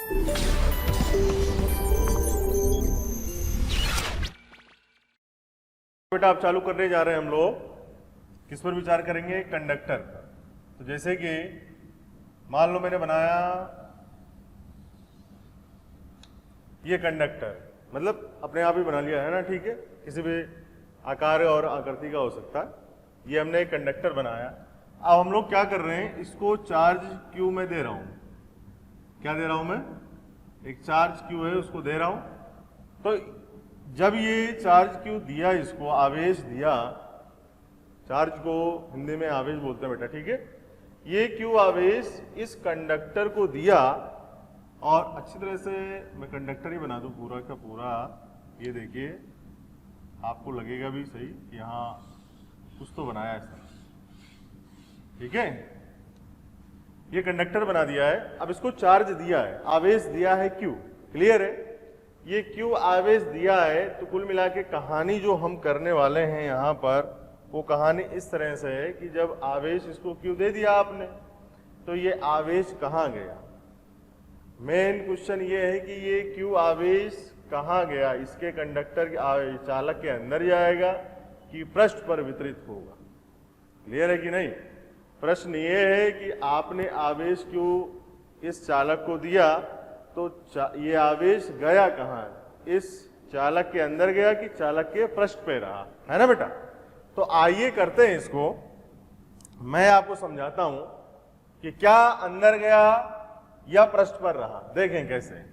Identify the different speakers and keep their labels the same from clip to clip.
Speaker 1: बेटा आप चालू करने जा रहे हैं हम लोग किस पर विचार करेंगे, कंडक्टर पर। तो जैसे कि मान लो मैंने बनाया ये कंडक्टर, मतलब अपने आप ही बना लिया है ना, ठीक है, किसी भी आकार और आकृति का हो सकता है। ये हमने एक कंडक्टर बनाया। अब हम लोग क्या कर रहे हैं, इसको चार्ज क्यू में दे रहा हूं। क्या दे रहा हूं मैं, एक चार्ज क्यू है उसको दे रहा हूं। तो जब ये चार्ज क्यू दिया, इसको आवेश दिया, चार्ज को हिंदी में आवेश बोलते हैं बेटा, ठीक है। ये क्यू आवेश इस कंडक्टर को दिया, और अच्छी तरह से मैं कंडक्टर ही बना दूं पूरा का पूरा। ये देखिए आपको लगेगा भी सही कि यहाँ कुछ तो बनाया है इसने, ठीक है। ये कंडक्टर बना दिया है। अब इसको चार्ज दिया है, आवेश दिया है क्यू, क्लियर है। ये क्यू आवेश दिया है। तो कुल मिला के कहानी जो हम करने वाले हैं यहाँ पर, वो कहानी इस तरह से है कि जब आवेश इसको क्यू दे दिया आपने, तो ये आवेश कहाँ गया। मेन क्वेश्चन ये है कि ये क्यू आवेश कहाँ गया, इसके कंडक्टर के चालक के अंदर जाएगा कि पृष्ठ पर वितरित होगा। क्लियर है कि नहीं। प्रश्न ये है कि आपने आवेश क्यू इस चालक को दिया, तो ये आवेश गया कहाँ, इस चालक के अंदर गया कि चालक के पृष्ठ पे रहा, है ना बेटा। तो आइए करते हैं इसको, मैं आपको समझाता हूं कि क्या अंदर गया या पृष्ठ पर रहा। देखें कैसे।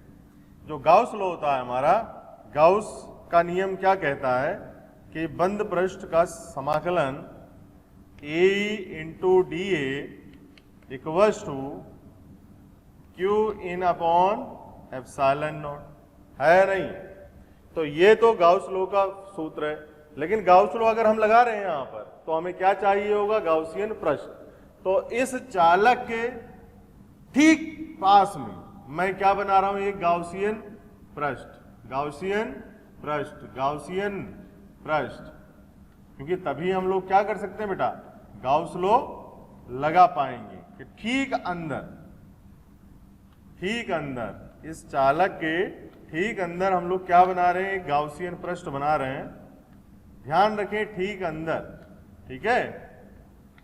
Speaker 1: जो गाउस लॉ होता है हमारा, गाउस का नियम क्या कहता है कि बंद पृष्ठ का समाकलन A into D equals to Q in upon epsilon naught, है नहीं। तो ये तो गाउस लॉ का सूत्र है, लेकिन गाउस लॉ अगर हम लगा रहे हैं यहाँ पर, तो हमें क्या चाहिए होगा, गाउसियन पृष्ठ। तो इस चालक के ठीक पास में मैं क्या बना रहा हूं, एक गाउसियन पृष्ठ, गाउसियन पृष्ठ, गाउसियन पृष्ठ। क्योंकि तभी हम लोग क्या कर सकते हैं बेटा, गाउस लॉ लगा पाएंगे कि ठीक अंदर इस चालक के ठीक अंदर हम लोग क्या बना रहे हैं, एक गाउसियन पृष्ठ बना रहे हैं। ध्यान रखें, ठीक अंदर, ठीक है।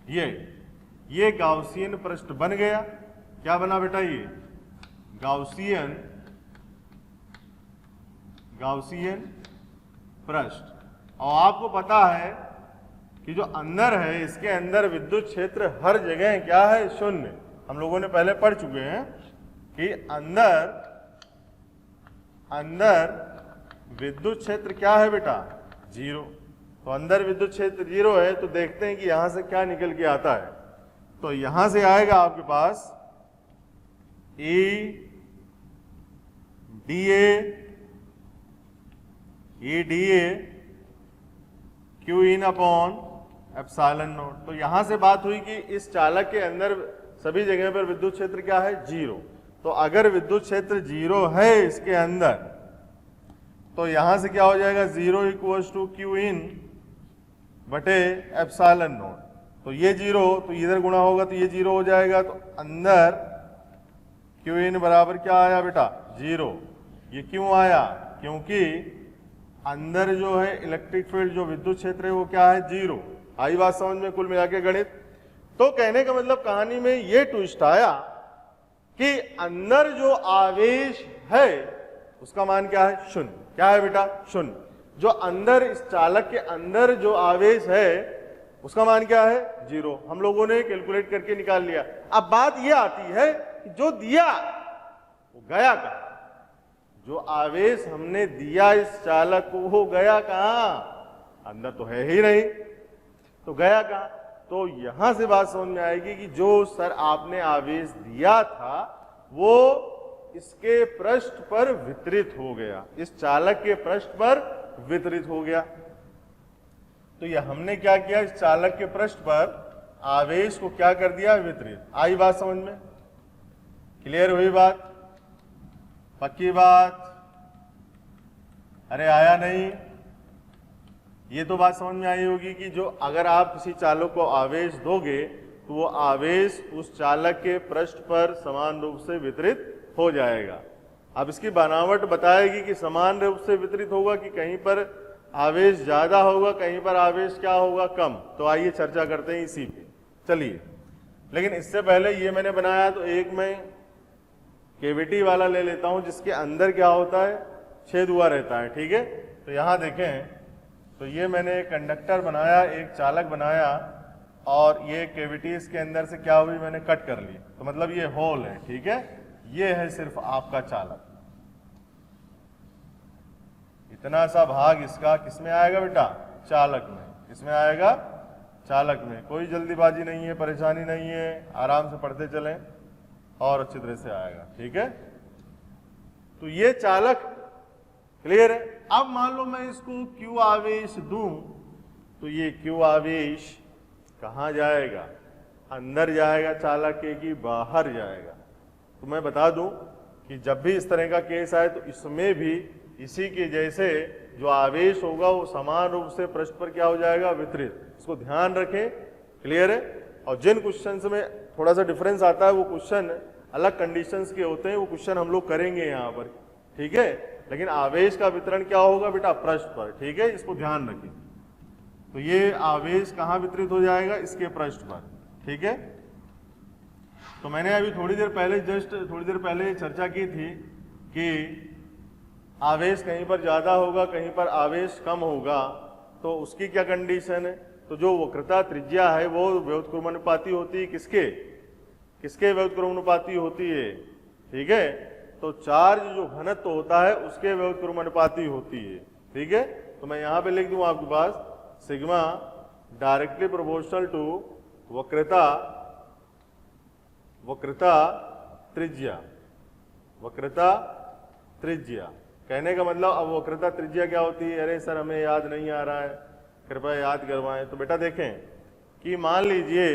Speaker 1: ये गाउसियन पृष्ठ बन गया। क्या बना बेटा, ये गाउसियन पृष्ठ। और आपको पता है कि जो अंदर है, इसके अंदर विद्युत क्षेत्र हर जगह क्या है, शून्य। हम लोगों ने पहले पढ़ चुके हैं कि अंदर विद्युत क्षेत्र क्या है बेटा, जीरो। तो अंदर विद्युत क्षेत्र जीरो है। तो देखते हैं कि यहां से क्या निकल के आता है। तो यहां से आएगा आपके पास E dA Q in upon epsilon naught. तो यहां से बात हुई कि इस चालक के अंदर सभी जगह पर विद्युत क्षेत्र क्या है, जीरो। तो अगर विद्युत क्षेत्र जीरो है इसके अंदर, तो यहां से क्या हो जाएगा, जीरो इक्वल्स टू क्यू इन बटे एप्सिलॉन नॉट। तो ये जीरो, तो इधर गुणा होगा तो ये जीरो हो जाएगा। तो अंदर क्यू इन बराबर क्या आया बेटा, जीरो। ये क्यों आया, क्योंकि अंदर जो है इलेक्ट्रिक फील्ड, जो विद्युत क्षेत्र है, वो क्या है, जीरो। आई बात समझ में कुल मिला के गणित। तो कहने का मतलब कहानी में ये ट्विस्ट आया कि अंदर जो आवेश है उसका मान क्या है, शून्य। क्या है बेटा, शून्य। जो अंदर इस चालक के अंदर जो आवेश है उसका मान क्या है, जीरो। हम लोगों ने कैलकुलेट करके निकाल लिया। अब बात यह आती है कि जो दिया वो गया कहां, जो आवेश हमने दिया इस चालक को वो गया कहां, अंदर तो है ही नहीं, तो गया कहां। तो यहां से बात समझ में आएगी कि जो सर आपने आवेश दिया था वो इसके पृष्ठ पर वितरित हो गया, इस चालक के पृष्ठ पर वितरित हो गया। तो ये हमने क्या किया, इस चालक के पृष्ठ पर आवेश को क्या कर दिया, वितरित। आई बात समझ में, क्लियर हुई बात, पक्की बात। अरे आया नहीं, ये तो बात समझ में आई होगी कि जो अगर आप किसी चालक को आवेश दोगे तो वो आवेश उस चालक के पृष्ठ पर समान रूप से वितरित हो जाएगा। अब इसकी बनावट बताएगी कि समान रूप से वितरित होगा कि कहीं पर आवेश ज्यादा होगा, कहीं पर आवेश क्या होगा, कम। तो आइए चर्चा करते हैं इसी पे। चलिए, लेकिन इससे पहले ये मैंने बनाया तो एक मैं केविटी वाला ले लेता हूं जिसके अंदर क्या होता है, छेद हुआ रहता है, ठीक है। तो यहां देखें, तो ये मैंने एक कंडक्टर बनाया, एक चालक बनाया, और ये केविटी इसके अंदर से क्या हुई, मैंने कट कर ली, तो मतलब ये होल है, ठीक है। ये है सिर्फ आपका चालक। इतना सा भाग इसका किसमें आएगा बेटा, चालक में। इसमें आएगा चालक में। कोई जल्दीबाजी नहीं है, परेशानी नहीं है, आराम से पढ़ते चलें और अच्छी तरह से आएगा, ठीक है। तो ये चालक क्लियर है। अब मान लो मैं इसको क्यू आवेश दूं, तो ये क्यू आवेश कहां जाएगा, अंदर जाएगा चालक के कि बाहर जाएगा। तो मैं बता दूं कि जब भी इस तरह का केस आए तो इसमें भी इसी के जैसे जो आवेश होगा वो समान रूप से पृष्ठ पर क्या हो जाएगा, वितरित। इसको ध्यान रखें, क्लियर है। और जिन क्वेश्चंस में थोड़ा सा डिफरेंस आता है वो क्वेश्चन अलग कंडीशंस के होते हैं, वो क्वेश्चन हम लोग करेंगे यहाँ पर, ठीक है। लेकिन आवेश का वितरण क्या होगा बेटा, पृष्ठ पर, ठीक है। इसको ध्यान रखें। तो ये आवेश कहाँ वितरित हो जाएगा, इसके पृष्ठ पर, ठीक है। तो मैंने अभी थोड़ी देर पहले चर्चा की थी कि आवेश कहीं पर ज्यादा होगा, कहीं पर आवेश कम होगा, तो उसकी क्या कंडीशन है। तो जो वक्रता त्रिज्या है वो व्युत्क्रमानुपाती होती है किसके व्युत्क्रमानुपाती होती है, ठीक है। तो चार्ज जो घनत्व होता है उसके व्युत्क्रमानुपाती होती है, ठीक है। तो मैं यहां पे लिख दूं आपके पास सिग्मा डायरेक्टली प्रोपोर्शनल टू वक्रता त्रिज्या। कहने का मतलब अब वक्रता त्रिज्या क्या होती है, अरे सर हमें याद नहीं आ रहा है, कृपया याद करवाएं। तो बेटा देखें कि मान लीजिए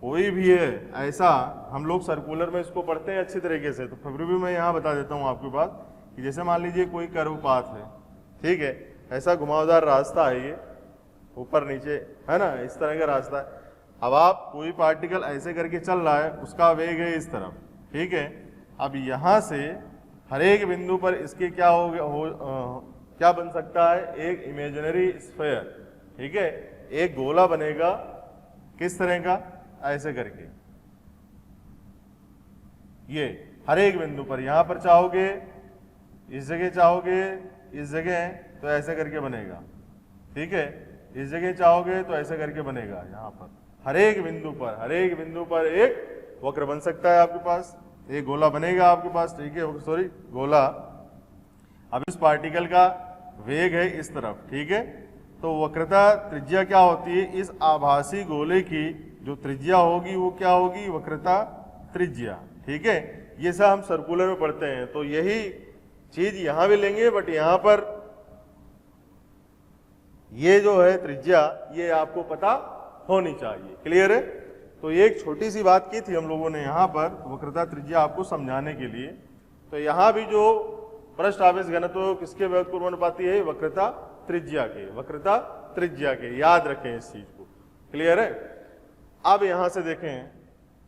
Speaker 1: कोई भी है ऐसा, हम लोग सर्कुलर में इसको पढ़ते हैं अच्छी तरीके से, तो फिर भी मैं यहाँ बता देता हूँ आपके पास कि जैसे मान लीजिए कोई कर्व पाथ है, ठीक है, ऐसा घुमावदार रास्ता है, ये ऊपर नीचे है ना, इस तरह का रास्ता है। अब आप कोई पार्टिकल ऐसे करके चल रहा है, उसका वेग है इस तरफ, ठीक है। अब यहाँ से हर एक बिंदु पर इसके क्या क्या बन सकता है, एक इमेजिनरी स्फीयर, ठीक है, एक गोला बनेगा। किस तरह का, ऐसे करके, ये हर एक बिंदु पर, यहां पर चाहोगे, इस जगह चाहोगे, इस जगह, तो ऐसे करके बनेगा, ठीक है। इस जगह चाहोगे तो ऐसे करके बनेगा। यहां पर हर एक बिंदु पर एक वक्र बन सकता है आपके पास, एक गोला बनेगा आपके पास, ठीक है, सॉरी गोला। अब इस पार्टिकल का वेग है इस तरफ, ठीक है। तो वक्रता त्रिज्या क्या होती है, इस आभासी गोले की जो त्रिज्या होगी वो क्या होगी, वक्रता त्रिज्या, ठीक है। ये सब हम सर्कुलर में पढ़ते हैं, तो यही चीज यहां भी लेंगे, बट यहां पर ये जो है त्रिज्या, ये आपको पता होनी चाहिए, क्लियर है। तो ये एक छोटी सी बात की थी हम लोगों ने यहाँ पर वक्रता त्रिज्या आपको समझाने के लिए। तो यहाँ भी जो पृष्ठ आवेश घनत्व किसके व्युत्क्रमानुपाती है, वक्रता त्रिज्या के, याद रखें इस चीज को, क्लियर है। अब यहां से देखें,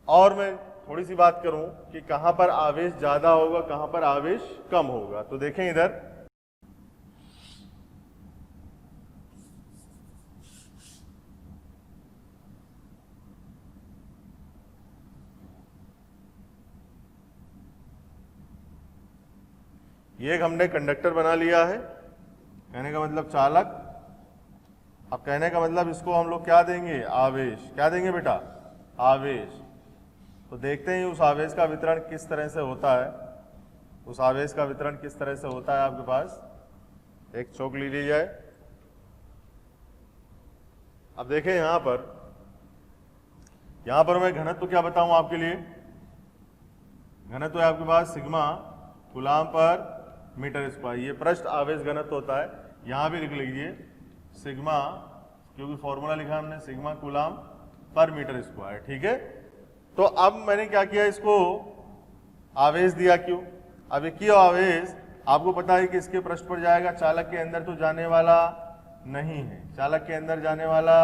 Speaker 1: और मैं थोड़ी सी बात करूं कि कहां पर आवेश ज्यादा होगा, कहां पर आवेश कम होगा। तो देखें इधर, ये एक हमने कंडक्टर बना लिया है, कहने का मतलब चालक। अब कहने का मतलब इसको हम लोग क्या देंगे, आवेश। क्या देंगे बेटा, आवेश। तो देखते हैं उस आवेश का वितरण किस तरह से होता है, आपके पास एक चौक ले ली जाए। अब देखें यहां पर मैं घनत्व क्या बताऊं आपके लिए, घनत्व है आपके पास सिग्मा कूलाम पर मीटर स्क्वायर, ये पृष्ठ आवेश घनत्व होता है। यहां भी लिख लीजिए सिग्मा, क्योंकि फॉर्मूला लिखा हमने, सिग्मा कूलाम पर मीटर स्क्वायर, ठीक है। तो अब मैंने क्या किया, इसको आवेश दिया। क्यों, अब क्यों आवेश, आपको पता है कि इसके पृष्ठ पर जाएगा, चालक के अंदर तो जाने वाला नहीं है, चालक के अंदर जाने वाला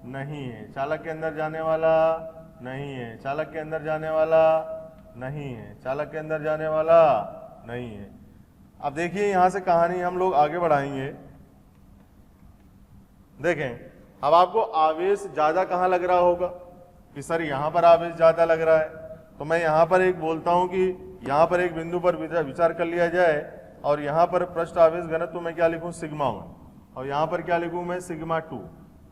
Speaker 1: नहीं है, चालक के अंदर जाने वाला नहीं है, चालक के अंदर जाने वाला नहीं है, चालक के अंदर जाने वाला नहीं है। अब देखिए यहां से कहानी हम लोग आगे बढ़ाएंगे। देखें अब आपको आवेश ज्यादा कहां लग रहा होगा कि सर यहां पर आवेश ज्यादा लग रहा है, तो मैं यहां पर एक बोलता हूं कि यहां पर एक बिंदु पर विचार कर लिया जाए और यहां पर पृष्ठ आवेश घनत्व मैं क्या लिखूं सिग्मा 1 और यहां पर क्या लिखूं मैं सिग्मा 2।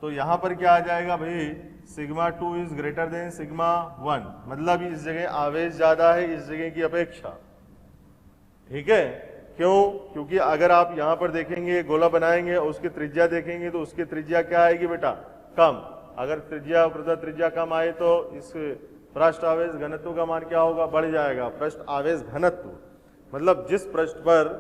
Speaker 1: तो यहां पर क्या आ जाएगा भाई sigma 2 is greater than sigma 1, मतलब इस जगह आवेश ज्यादा है इस जगह की अपेक्षा। ठीक है, क्यों? क्योंकि अगर आप यहां पर देखेंगे गोला बनाएंगे और उसकी त्रिज्या देखेंगे तो उसकी त्रिज्या क्या आएगी बेटा कम। अगर त्रिज्या प्रदत्त त्रिज्या कम आए तो इस पृष्ठ आवेश घनत्व का मान क्या होगा बढ़ जाएगा। पृष्ठ आवेश घनत्व मतलब जिस पृष्ठ पर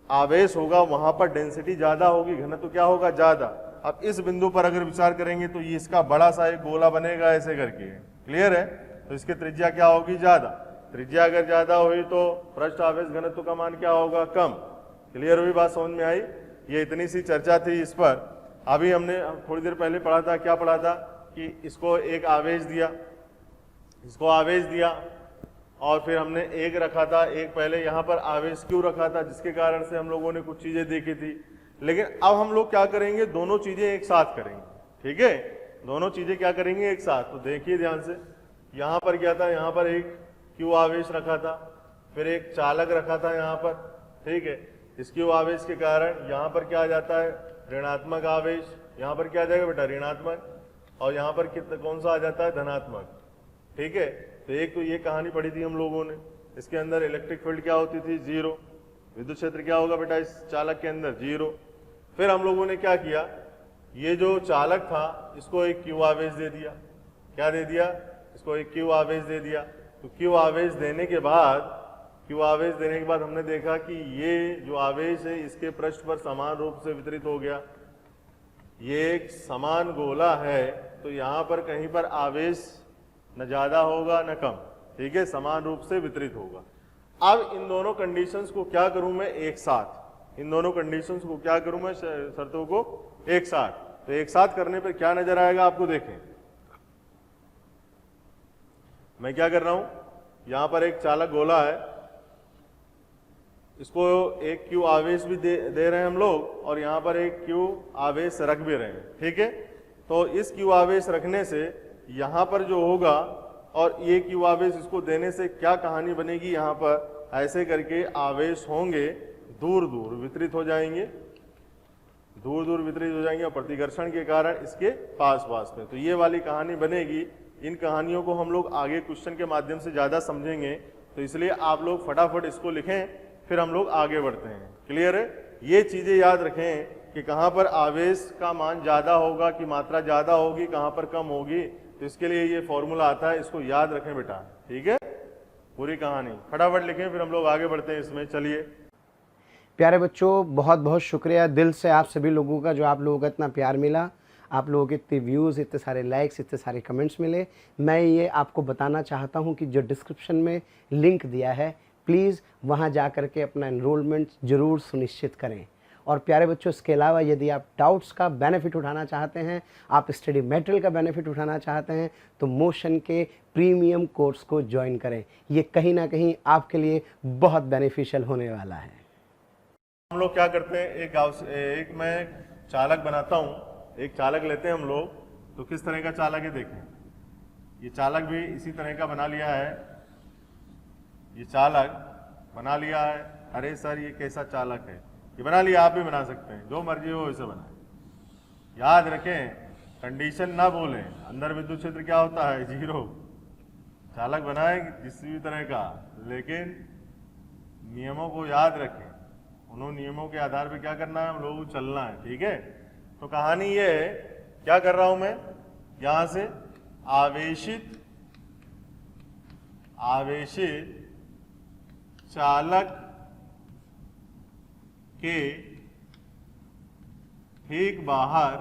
Speaker 1: आवेश होगा वहां पर डेंसिटी ज्यादा होगी, घनत्व क्या होगा ज्यादा। अब इस बिंदु पर अगर विचार करेंगे तो ये इसका बड़ा सा एक गोला बनेगा ऐसे करके, क्लियर है। तो इसकी त्रिज्या क्या होगी ज्यादा, त्रिज्या अगर ज्यादा हुई तो पृष्ठ आवेश घनत्व का मान क्या होगा कम। क्लियर हुई बात, समझ में आई। ये इतनी सी चर्चा थी इस पर। अभी हमने थोड़ी देर पहले पढ़ा था, क्या पढ़ा था कि इसको एक आवेश दिया, इसको आवेश दिया और फिर हमने एक रखा था, एक पहले यहाँ पर आवेश क्यों रखा था जिसके कारण से हम लोगों ने कुछ चीजें देखी थी। लेकिन अब हम लोग क्या करेंगे दोनों चीजें एक साथ करेंगे। ठीक है, दोनों चीजें क्या करेंगे एक साथ। तो देखिए ध्यान से, यहाँ पर क्या था, यहाँ पर एक क्यू आवेश रखा था, फिर एक चालक रखा था यहाँ पर। ठीक है, इस क्यू आवेश के कारण यहाँ पर क्या आ जाता है ऋणात्मक आवेश, यहाँ पर क्या आ जाएगा बेटा ऋणात्मक, और यहाँ पर कितना कौन सा आ जाता है धनात्मक। ठीक है, तो एक तो ये कहानी पढ़ी थी हम लोगों ने। इसके अंदर इलेक्ट्रिक फील्ड क्या होती थी जीरो, विद्युत क्षेत्र क्या होगा बेटा इस चालक के अंदर जीरो। फिर हम लोगों ने क्या किया, ये जो चालक था इसको एक क्यू आवेश दे दिया। क्या दे दिया, इसको एक क्यू आवेश दे दिया। तो क्यू आवेश देने के बाद हमने देखा कि ये जो आवेश है इसके पृष्ठ पर समान रूप से वितरित हो गया। ये एक समान गोला है तो यहाँ पर कहीं पर आवेश न ज्यादा होगा न कम। ठीक है, समान रूप से वितरित होगा। अब इन दोनों कंडीशंस को क्या करूं मैं एक साथ, इन दोनों कंडीशंस को क्या करूं मैं शर्तों को एक साथ। तो एक साथ करने पर क्या नजर आएगा आपको, देखें मैं क्या कर रहा हूं, यहां पर एक चालक गोला है, इसको एक क्यू आवेश भी दे रहे हैं हम लोग और यहां पर एक क्यू आवेश रख भी रहे हैं। ठीक है, तो इस क्यू आवेश रखने से यहां पर जो होगा और ये क्यू आवेश इसको देने से क्या कहानी बनेगी, यहां पर ऐसे करके आवेश होंगे दूर दूर वितरित हो जाएंगे, दूर दूर वितरित हो जाएंगे और प्रतिकर्षण के कारण इसके पास पास में। तो ये वाली कहानी बनेगी। इन कहानियों को हम लोग आगे क्वेश्चन के माध्यम से ज्यादा समझेंगे, तो इसलिए आप लोग फटाफट इसको लिखें, फिर हम लोग आगे बढ़ते हैं। क्लियर है, ये चीजें याद रखें कि कहां पर आवेश का मान ज्यादा होगा कि मात्रा ज्यादा होगी, कहां पर कम होगी। तो इसके लिए ये फॉर्मूला आता है, इसको याद रखें बेटा। ठीक है, पूरी कहानी फटाफट लिखें, फिर हम लोग आगे बढ़ते हैं इसमें। चलिए
Speaker 2: प्यारे बच्चों, बहुत बहुत शुक्रिया दिल से आप सभी लोगों का, जो आप लोगों का इतना प्यार मिला, आप लोगों के इतने व्यूज़, इतने सारे लाइक्स, इतने सारे कमेंट्स मिले। मैं ये आपको बताना चाहता हूँ कि जो डिस्क्रिप्शन में लिंक दिया है, प्लीज़ वहाँ जा कर के अपना एनरोलमेंट ज़रूर सुनिश्चित करें। और प्यारे बच्चों, इसके अलावा यदि आप डाउट्स का बेनिफिट उठाना चाहते हैं, आप स्टडी मटेरियल का बेनिफिट उठाना चाहते हैं, तो मोशन के प्रीमियम कोर्स को ज्वाइन करें। ये कहीं ना कहीं आपके लिए बहुत बेनिफिशियल होने वाला है।
Speaker 1: हम लोग क्या करते हैं, एक मैं चालक बनाता हूँ, एक चालक लेते हैं हम लोग। तो किस तरह का चालक है देखें, ये चालक भी इसी तरह का बना लिया है, ये चालक बना लिया है। अरे सर ये कैसा चालक है, ये बना लिया, आप भी बना सकते हैं, जो मर्जी हो वैसे बनाए। याद रखें कंडीशन ना भूलें, अंदर विद्युत क्षेत्र क्या होता है जीरो। चालक बनाए किसी भी तरह का, लेकिन नियमों को याद रखें, उन नियमों के आधार पर क्या करना है हम लोगों को चलना है। ठीक है, तो कहानी ये है, क्या कर रहा हूं मैं, यहां से आवेशित चालक के ठीक बाहर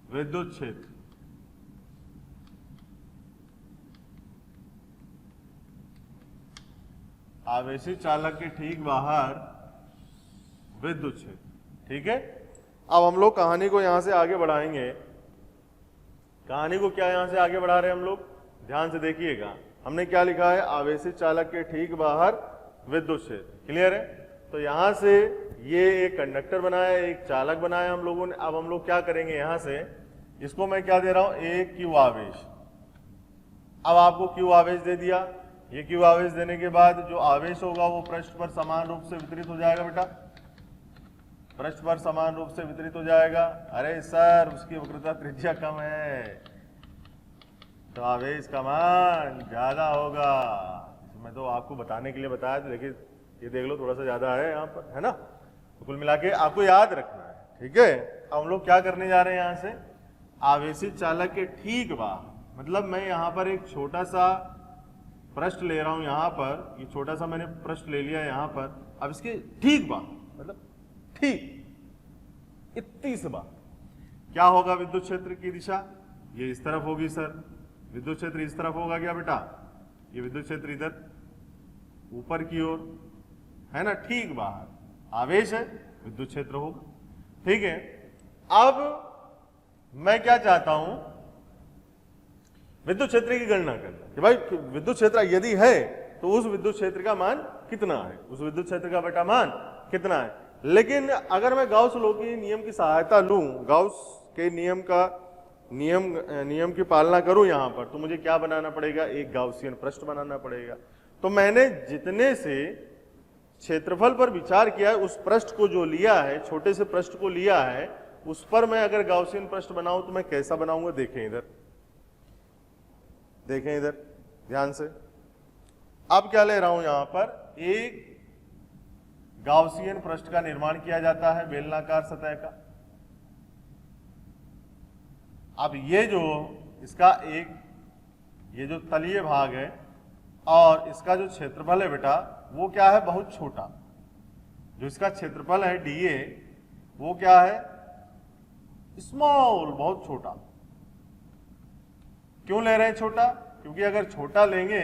Speaker 1: विद्युत क्षेत्र, आवेशित चालक के ठीक बाहर विद्युत क्षेत्र। ठीक है, अब हम लोग कहानी को यहां से आगे बढ़ाएंगे। कहानी को क्या यहां से आगे बढ़ा रहे हैं हम लोग, ध्यान से देखिएगा, हमने क्या लिखा है, आवेशित चालक के ठीक बाहर विद्युत क्षेत्र। क्लियर है? तो यहां से ये एक कंडक्टर बनाया, एक चालक बनाया हम लोगों ने। अब हम लोग क्या करेंगे, यहां से इसको मैं क्या दे रहा हूं, एक क्यू आवेश। अब आपको क्यू आवेश दे दिया। ये क्यू आवेश देने के बाद जो आवेश होगा वो पृष्ठ पर समान रूप से वितरित हो जाएगा बेटा, पृष्ठ पर समान रूप से वितरित हो जाएगा। अरे सर उसकी वक्रता त्रिज्या कम है तो आवेश का मान ज्यादा होगा। मैं तो आपको बताने के लिए बताया था, देखिए ये देख लो थोड़ा सा ज्यादा है यहाँ पर, है ना। तो कुल मिला के आपको याद रखना है, ठीक है। अब हम लोग क्या करने जा रहे हैं, यहाँ से आवेशित चालक के ठीक बाहर, मतलब मैं यहाँ पर एक छोटा सा पृष्ठ ले रहा हूं, यहाँ पर ये छोटा सा मैंने पृष्ठ ले लिया यहाँ पर। अब इसके ठीक बाहर, मतलब ठीक इतनी सी बात क्या होगा, विद्युत क्षेत्र की दिशा ये इस तरफ होगी सर, विद्युत क्षेत्र इस तरफ होगा क्या बेटा, ये विद्युत क्षेत्र इधर ऊपर की ओर है ना, ठीक बाहर आवेश है, विद्युत क्षेत्र होगा। ठीक है, अब मैं क्या चाहता हूं, विद्युत क्षेत्र की गणना करना कि भाई विद्युत क्षेत्र यदि है तो उस विद्युत क्षेत्र का मान कितना है, उस विद्युत क्षेत्र का बेटा मान कितना है। लेकिन अगर मैं गाउस लॉ की नियम की सहायता लूं, गाउस के नियम की पालना करूं यहां पर, तो मुझे क्या बनाना पड़ेगा, एक गाउसियन पृष्ठ बनाना पड़ेगा। तो मैंने जितने से क्षेत्रफल पर विचार किया है उस पृष्ठ को जो लिया है, छोटे से पृष्ठ को लिया है, उस पर मैं अगर गाउसियन पृष्ठ बनाऊं तो मैं कैसा बनाऊंगा, देखें इधर, देखें इधर ध्यान से। अब क्या ले रहा हूं, यहां पर एक गाउसियन पृष्ठ का निर्माण किया जाता है बेलनाकार सतह का। अब ये जो इसका एक ये जो तलीय भाग है और इसका जो क्षेत्रफल है बेटा वो क्या है, बहुत छोटा। जो इसका क्षेत्रफल है डीए वो क्या है, स्मॉल, बहुत छोटा। क्यों ले रहे हैं छोटा, क्योंकि अगर छोटा लेंगे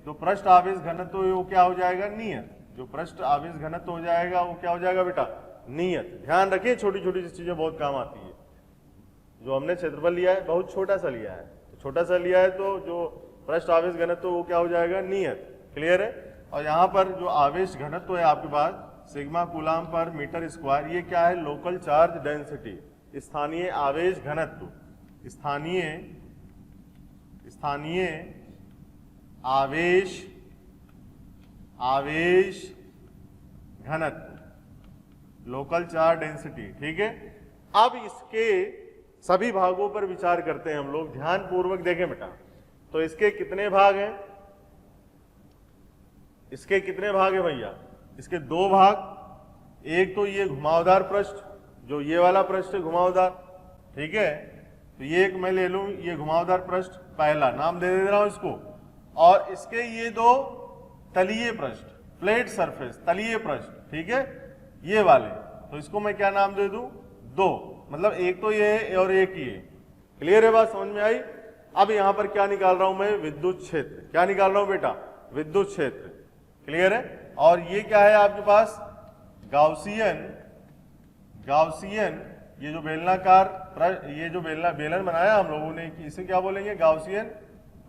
Speaker 1: तो पृष्ठ आवेश घनत्व वो क्या हो जाएगा, नियत। जो पृष्ठ आवेश घनत्व हो जाएगा वो क्या हो जाएगा बेटा, नियत। ध्यान रखिए, छोटी छोटी चीजें बहुत काम आती है। जो हमने क्षेत्रफल लिया है बहुत छोटा सा लिया है, छोटा सा लिया है तो जो पृष्ठ आवेश घनत्व वो क्या हो जाएगा, नियत। क्लियर है? और यहाँ पर जो आवेश घनत्व है आपके पास सिग्मा कूलाम पर मीटर स्क्वायर, ये क्या है, लोकल चार्ज डेंसिटी, स्थानीय आवेश घनत्व, स्थानीय आवेश घनत्व, लोकल चार्ज डेंसिटी। ठीक है, अब इसके सभी भागों पर विचार करते हैं हम लोग, ध्यान पूर्वक देखें बेटा। तो इसके कितने भाग हैं, इसके कितने भाग हैं भैया, इसके दो भाग। एक तो ये घुमावदार पृष्ठ, जो ये वाला पृष्ठ है घुमावदार, ठीक है। तो ये एक मैं ले लूं, ये घुमावदार पृष्ठ पहला, नाम दे रहा हूं इसको। और इसके ये दो तलीय पृष्ठ, प्लेट सरफेस, तलीय पृष्ठ, ठीक है, ये वाले। तो इसको मैं क्या नाम दे दूं, दो, मतलब एक तो ये है और एक ये। क्लियर है बात, समझ में आई? अब यहां पर क्या निकाल रहा हूं मैं, विद्युत क्षेत्र। क्या निकाल रहा हूं बेटा, विद्युत क्षेत्र। क्लियर है? और ये क्या है आपके पास, गाउसियन, ये जो बेलनाकार, ये जो बेलन बनाया हम लोगों ने, इसे क्या बोलेंगे, गाउसियन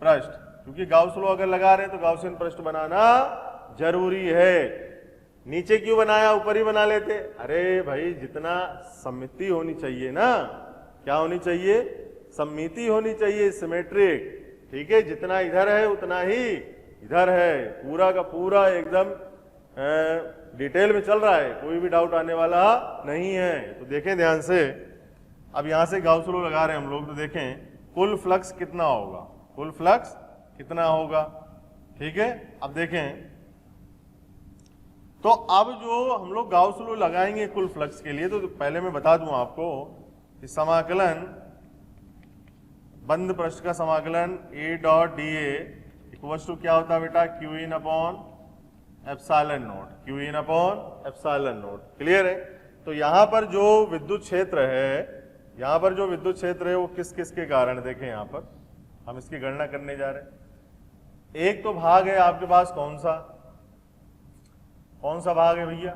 Speaker 1: पृष्ठ। क्योंकि गाउस लॉ अगर लगा रहे हैं तो गाउसियन पृष्ठ बनाना जरूरी है। नीचे क्यों बनाया, ऊपर ही बना लेते। अरे भाई जितना सममिति होनी चाहिए ना, क्या होनी चाहिए, सममिति होनी चाहिए, सिमेट्रिक। ठीक है, जितना इधर है उतना ही इधर है, पूरा का पूरा एकदम डिटेल में चल रहा है, कोई भी डाउट आने वाला नहीं है। तो देखें ध्यान से, अब यहां से गाउस लॉ लगा रहे हैं हम लोग, तो देखें कुल फ्लक्स कितना होगा, कुल फ्लक्स कितना होगा। ठीक है, अब देखें, तो अब जो हम लोग गाउस लॉ लगाएंगे कुल फ्लक्स के लिए, तो पहले मैं बता दूं आपको कि समाकलन, बंद पृष्ठ का समाकलन A dot DA equals to क्या होता है बेटा, Q in upon epsilon naught, Q in upon epsilon naught. Clear है? तो यहां पर जो विद्युत क्षेत्र है, यहां पर जो विद्युत क्षेत्र है वो किस किस के कारण, देखें यहां पर हम इसकी गणना करने जा रहे हैं। एक तो भाग है आपके पास, कौन सा भाग है भैया,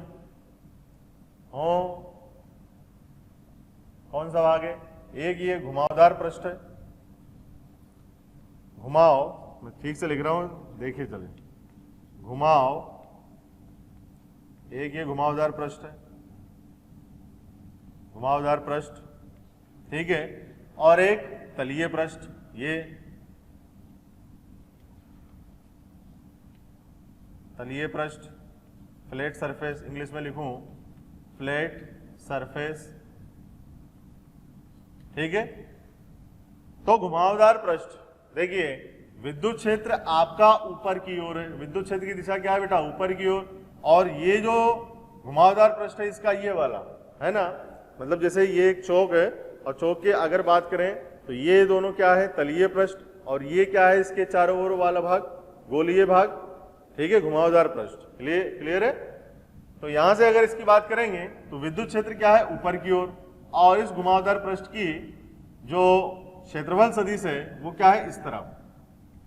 Speaker 1: कौन सा भाग है, एक ये घुमावदार पृष्ठ है, घुमाव मैं ठीक से लिख रहा हूं, देखिए चले। घुमाव, एक ये घुमावदार पृष्ठ है, घुमावदार पृष्ठ, ठीक है, और एक तलीय पृष्ठ, ये तलीय पृष्ठ, फ्लैट सरफेस, इंग्लिश में लिखूं फ्लैट सरफेस, ठीक है। तो घुमावदार पृष्ठ, देखिए विद्युत क्षेत्र आपका ऊपर की ओर है, विद्युत क्षेत्र की दिशा क्या है बेटा, ऊपर की ओर, और ये जो घुमावदार पृष्ठ है इसका ये वाला है ना, मतलब जैसे ये एक चौक है और चौक की अगर बात करें तो ये दोनों क्या है, तलीय पृष्ठ, और ये क्या है, इसके चारों ओर वाला भाग, गोलीय भाग, ठीक है, घुमावदार पृष्ठ। क्लियर है। तो यहां से अगर इसकी बात करेंगे तो विद्युत क्षेत्र क्या है, ऊपर की ओर, और इस घुमावदार पृष्ठ की जो क्षेत्रफल सदिश है वो क्या है, इस तरफ,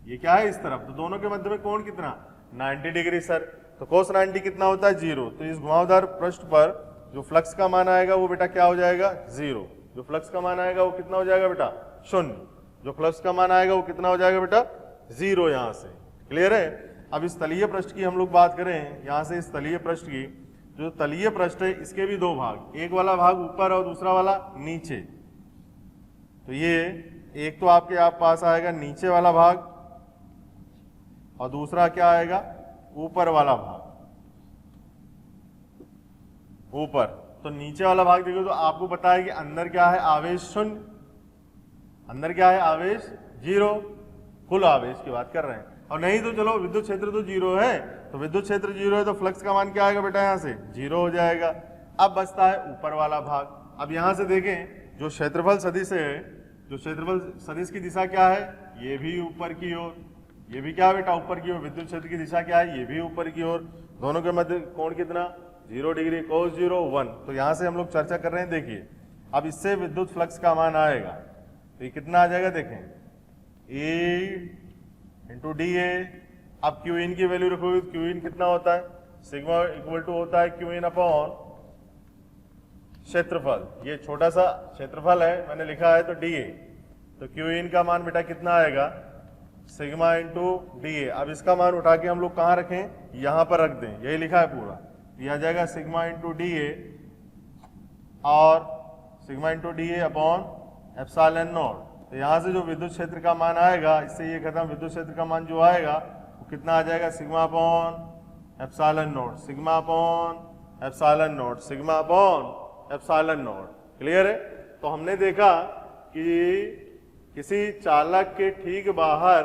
Speaker 1: ये क्या है, इस तरफ। तो दोनों के मध्य में कोण कितना, 90 डिग्री सर। तो cos 90 कितना होता है, 0। तो इस घुमावदार पृष्ठ पर जो फ्लक्स का मान आएगा वो बेटा क्या हो जाएगा, 0। जो फ्लक्स का मान आएगा वो कितना हो जाएगा बेटा, 0। जो फ्लक्स का मान आएगा वो कितना हो जाएगा बेटा, 0 यहां से। क्लियर है। अब इस तलीय पृष्ठ की हम लोग बात करें, यहां से इस तलीय पृष्ठ की, जो तलीय पृष्ठ है इसके भी दो भाग, एक वाला भाग ऊपर और दूसरा वाला नीचे। तो ये एक तो आपके आप पास आएगा नीचे वाला भाग, और दूसरा क्या आएगा, ऊपर वाला भाग, ऊपर। तो नीचे वाला भाग देखो तो आपको पता है कि अंदर क्या है, आवेश 0, अंदर क्या है, आवेश 0, कुल आवेश की बात कर रहे हैं। और नहीं तो चलो विद्युत क्षेत्र तो 0 है, तो विद्युत क्षेत्र 0 है तो फ्लक्स का मान क्या आएगा बेटा, यहां से 0 हो जाएगा। अब बचता है ऊपर वाला भाग। अब यहां से देखें जो क्षेत्रफल सदिश है, जो क्षेत्रफल सदिश की दिशा क्या है, ये भी ऊपर की ओर, ये भी क्या बेटा, ऊपर की ओर। विद्युत क्षेत्र की दिशा क्या है, ये भी ऊपर की ओर। दोनों के मध्य कोण कितना, 0 डिग्री, cos 0 1। तो यहां से हम लोग चर्चा कर रहे हैं, देखिए अब इससे विद्युत फ्लक्स का मान आएगा, तो ये कितना आ जाएगा, देखें E इंटू डी ए। अब क्यू इन की वैल्यू रखोगे तो क्यू इन कितना होता है, सिग्मा इक्वल टू होता है क्यू इन अपॉन क्षेत्रफल, ये छोटा सा क्षेत्रफल है मैंने लिखा है, तो डी ए। तो क्यू इन का मान बेटा कितना आएगा, सिग्मा इंटू डी ए। अब इसका मान उठा के हम लोग कहाँ रखें, यहां पर रख दें, यही लिखा है पूरा। यह आ जाएगा सिग्मा इंटू डी ए और sigma into D A upon epsilon naught. तो यहां से जो विद्युत क्षेत्र का मान आएगा, इससे ये खत्म, विद्युत क्षेत्र का मान जो आएगा वो कितना आ जाएगा, sigma upon epsilon not, sigma upon epsilon not, sigma upon epsilon naught. Clear है। तो हमने देखा कि किसी चालक के ठीक बाहर,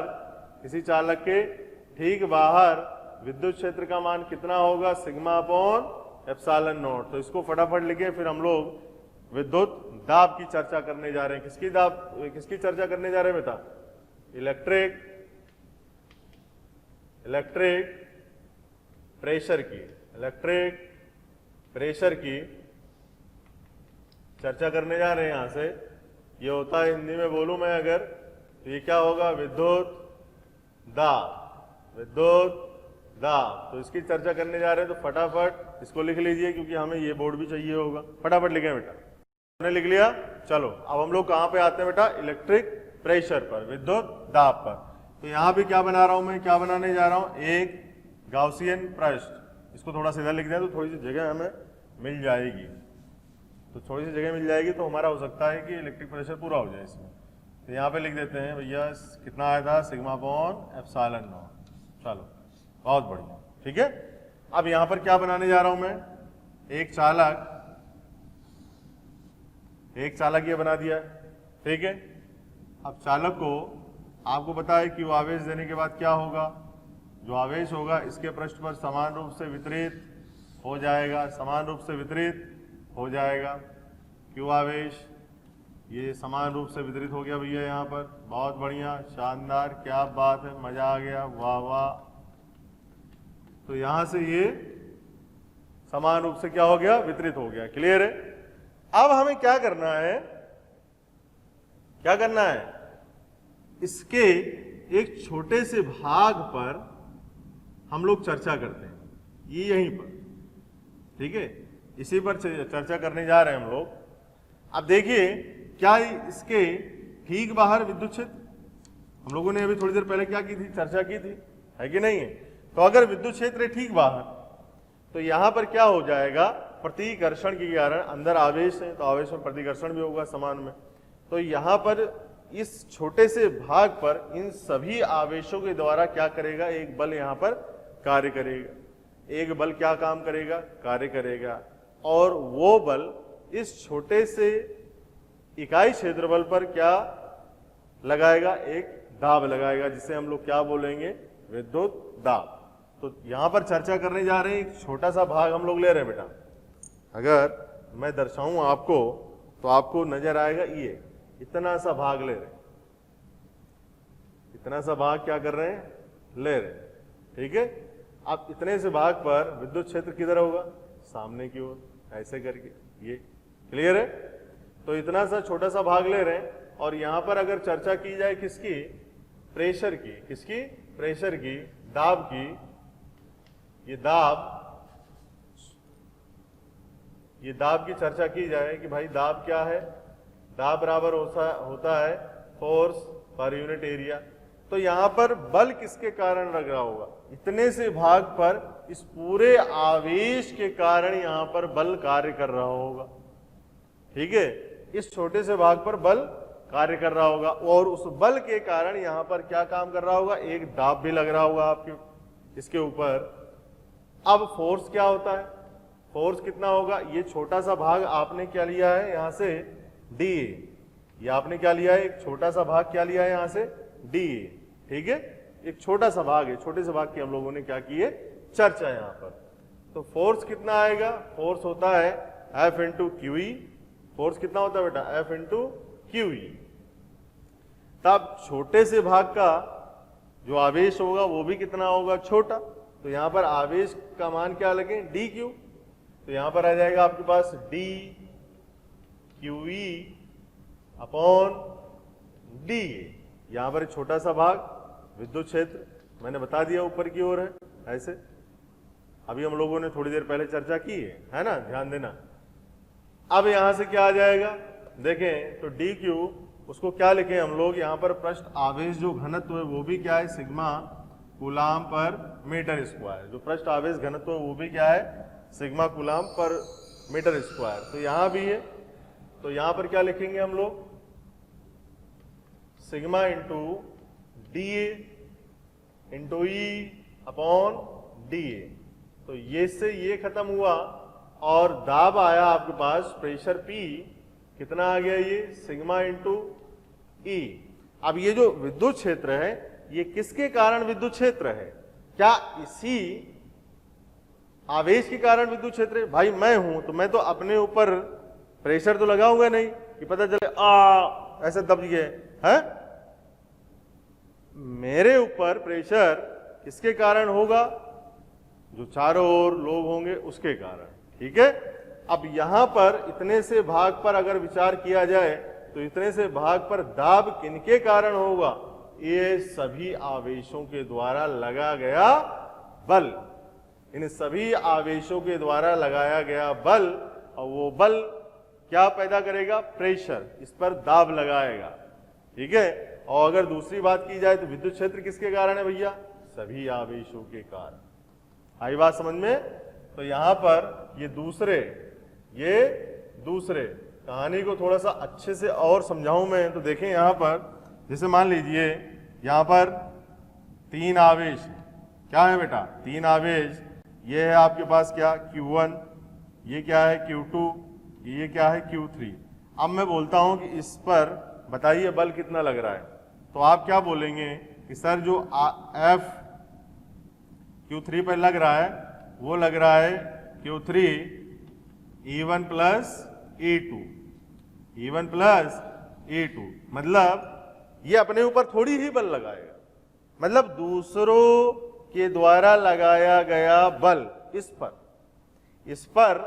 Speaker 1: किसी चालक के ठीक बाहर विद्युत क्षेत्र का मान कितना होगा, सिग्मा अपॉन एप्सिलॉन नॉट। तो इसको फटाफट लिखे, फिर हम लोग विद्युत दाब की चर्चा करने जा रहे हैं। किसकी चर्चा करने जा रहे हैं बेटा, इलेक्ट्रिक प्रेशर की, इलेक्ट्रिक प्रेशर की चर्चा करने जा रहे हैं। यहां से ये होता है, हिंदी में बोलूं मैं अगर, तो ये क्या होगा, विद्युत दाब, विद्युत दाब। तो इसकी चर्चा करने जा रहे हैं, तो फटाफट इसको लिख लीजिए, क्योंकि हमें ये बोर्ड भी चाहिए होगा। फटाफट लिखें बेटा, हमने लिख लिया। चलो अब हम लोग कहां पे आते हैं बेटा, इलेक्ट्रिक प्रेशर पर, विद्युत दाब पर। तो यहां भी क्या बना रहा हूं मैं, क्या बनाने जा रहा हूं, एक गाउसियन पृष्ठ। इसको थोड़ा सीधा लिख दें तो थोड़ी सी जगह हमें मिल जाएगी, तो थोड़ी सी जगह मिल जाएगी, तो हमारा हो सकता है कि इलेक्ट्रिक प्रेशर पूरा हो जाए इसमें। तो यहाँ पे लिख देते हैं भैया, कितना आया था, सिग्मा अपॉन एप्सिलॉन नॉट। चलो बहुत बढ़िया, ठीक है। अब यहाँ पर क्या बनाने जा रहा हूं मैं, एक चालक ये बना दिया, ठीक है। अब चालक को आपको पता है कि वो आवेश देने के बाद क्या होगा, जो आवेश होगा इसके पृष्ठ पर समान रूप से वितरित हो जाएगा, समान रूप से वितरित हो जाएगा। क्यू आवेश ये समान रूप से वितरित हो गया भैया यहाँ पर, बहुत बढ़िया, शानदार, क्या बात है, मजा आ गया, वाह वाह। तो यहां से ये समान रूप से क्या हो गया, वितरित हो गया। क्लियर है। अब हमें क्या करना है, क्या करना है, इसके एक छोटे से भाग पर हम लोग चर्चा करते हैं, ये यहीं पर, ठीक है, इसी पर चर्चा करने जा रहे हैं हम लोग। अब देखिए क्या इसके ठीक बाहर विद्युत क्षेत्र, हम लोगों ने अभी थोड़ी देर पहले क्या की थी, चर्चा की थी, है कि नहीं है। तो अगर विद्युत क्षेत्र ठीक बाहर, तो यहां पर क्या हो जाएगा, प्रतिकर्षण के कारण अंदर आवेश है तो आवेश में प्रतिकर्षण भी होगा समान में। तो यहां पर इस छोटे से भाग पर इन सभी आवेशों के द्वारा क्या करेगा, एक बल यहां पर कार्य करेगा। एक बल क्या काम करेगा, कार्य करेगा, और वो बल इस छोटे से इकाई क्षेत्रफल पर क्या लगाएगा, एक दाब लगाएगा, जिसे हम लोग क्या बोलेंगे, विद्युत दाब। तो यहां पर चर्चा करने जा रहे हैं, एक छोटा सा भाग हम लोग ले रहे हैं बेटा। अगर मैं दर्शाऊं आपको तो आपको नजर आएगा, ये इतना सा भाग ले रहे हैं, इतना सा भाग क्या कर रहे हैं, ले रहे हैं, ठीक है। अब इतने से भाग पर विद्युत क्षेत्र किधर होगा, सामने की ओर, ऐसे करके, ये क्लियर है। तो इतना सा छोटा सा भाग ले रहे हैं, और यहां पर अगर चर्चा की जाए किसकी, प्रेशर की, किसकी, प्रेशर की, दाब की, ये दाब की चर्चा की जाए कि भाई दाब क्या है, दाब बराबर होता है फोर्स पर यूनिट एरिया। तो यहां पर बल किसके कारण लग रहा होगा, इतने से भाग पर इस पूरे आवेश के कारण यहां पर बल कार्य कर रहा होगा, ठीक है। इस छोटे से भाग पर बल कार्य कर रहा होगा, और उस बल के कारण यहां पर क्या काम कर रहा होगा, एक दाब भी लग रहा होगा आपके इसके ऊपर। अब फोर्स क्या होता है, फोर्स कितना होगा, ये छोटा सा भाग आपने क्या लिया है यहां से, डी, ये आपने क्या लिया है, एक छोटा सा भाग क्या लिया है यहां से, डी, ठीक है। एक छोटा सा भाग है, छोटे से भाग की हम लोगों ने क्या की है, चर्चा यहां पर। तो फोर्स कितना आएगा, फोर्स होता है F इंटू क्यूई। फोर्स कितना होता है बेटा, F इंटू क्यूई। तब छोटे से भाग का जो आवेश होगा वो भी कितना होगा, छोटा। तो यहां पर आवेश का मान क्या लगे, डी क्यू। तो यहां पर आ जाएगा आपके पास डी क्यूई अपॉन डी। यहां पर छोटा सा भाग विद्युत क्षेत्र मैंने बता दिया ऊपर की ओर है, ऐसे अभी हम लोगों ने थोड़ी देर पहले चर्चा की है ना, ध्यान देना। अब यहां से क्या आ जाएगा, देखें तो डी क्यू, उसको क्या लिखें हम लोग, यहां पर पृष्ठ आवेश जो घनत्व है वो भी क्या है, सिग्मा कूलाम पर मीटर स्क्वायर। जो पृष्ठ आवेश घनत्व है वो भी क्या है, सिग्मा कूलाम पर मीटर स्क्वायर। तो यहां भी है, तो यहां पर क्या लिखेंगे हम लोग, सिग्मा इंटू डी इंटू ई अपॉन डी। तो ये से ये खत्म हुआ, और दाब आया आपके पास प्रेशर P, कितना आ गया ये, सिग्मा इंटू ई। अब ये जो विद्युत क्षेत्र है ये किसके कारण विद्युत क्षेत्र है, क्या इसी आवेश के कारण विद्युत क्षेत्र है। भाई मैं हूं तो मैं तो अपने ऊपर प्रेशर तो लगाऊंगा नहीं कि पता चले ऐसे दब गए है। मेरे ऊपर प्रेशर किसके कारण होगा, जो चारों ओर लोग होंगे उसके कारण, ठीक है। अब यहां पर इतने से भाग पर अगर विचार किया जाए तो इतने से भाग पर दाब किनके कारण होगा, ये सभी आवेशों के द्वारा लगा गया बल। इन सभी आवेशों के द्वारा लगाया गया बल, और वो बल क्या पैदा करेगा, प्रेशर, इस पर दाब लगाएगा, ठीक है। और अगर दूसरी बात की जाए तो विद्युत क्षेत्र किसके कारण है भैया, सभी आवेशों के कारण। आई बात समझ में। तो यहां पर ये दूसरे कहानी को थोड़ा सा अच्छे से और समझाऊं मैं, तो देखें यहां पर, जैसे मान लीजिए यहां पर 3 आवेश, क्या है बेटा, 3 आवेश। ये है आपके पास क्या, Q1, ये क्या है Q2, ये क्या है Q3। अब मैं बोलता हूं कि इस पर बताइए बल कितना लग रहा है, तो आप क्या बोलेंगे कि सर जो F Q3 पर लग रहा है वो लग रहा है Q3 E1 plus E2, E1 plus E2। मतलब ये अपने ऊपर थोड़ी ही बल लगाएगा, मतलब दूसरों के द्वारा लगाया गया बल, इस पर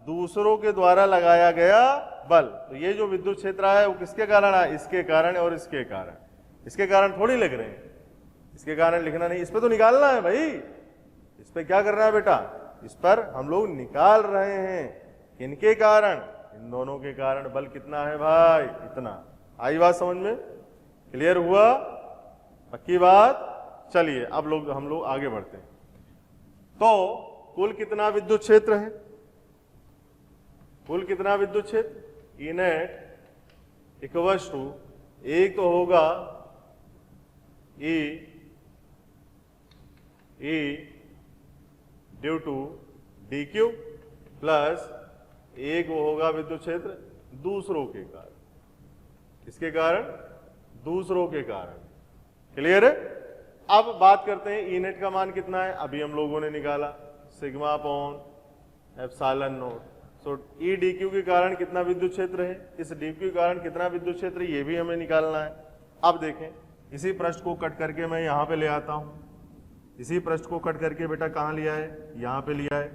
Speaker 1: दूसरों के द्वारा लगाया गया बल। तो ये जो विद्युत क्षेत्र है वो किसके कारण है, इसके कारण और इसके कारण। इसके कारण थोड़ी लिख रहे हैं, इसके कारण लिखना नहीं, इस पे तो निकालना है भाई। इस पे क्या करना है बेटा, इस पर हम लोग निकाल रहे हैं, किनके कारण, इन दोनों के कारण बल कितना है भाई, इतना। आई बात समझ में, क्लियर हुआ। पक्की बात। चलिए अब हम लोग आगे बढ़ते हैं। तो कुल कितना विद्युत क्षेत्र है? कुल कितना विद्युत क्षेत्र? ई नेट इक्वल्स टू, एक तो होगा E due to D Q plus एक वो होगा विद्युत क्षेत्र दूसरों के कारण। किसके कारण? दूसरों के कारण। क्लियर है? अब बात करते हैं ई नेट का मान कितना है। अभी हम लोगों ने निकाला sigma upon epsilon not. So E D Q के कारण कितना विद्युत क्षेत्र है, इस डी क्यू के कारण कितना विद्युत क्षेत्र है, ये भी हमें निकालना है। अब देखें, इसी पृष्ठ को कट करके मैं यहां पे ले आता हूं। इसी पृष्ठ को कट करके बेटा कहां लिया है? यहां पे लिया है।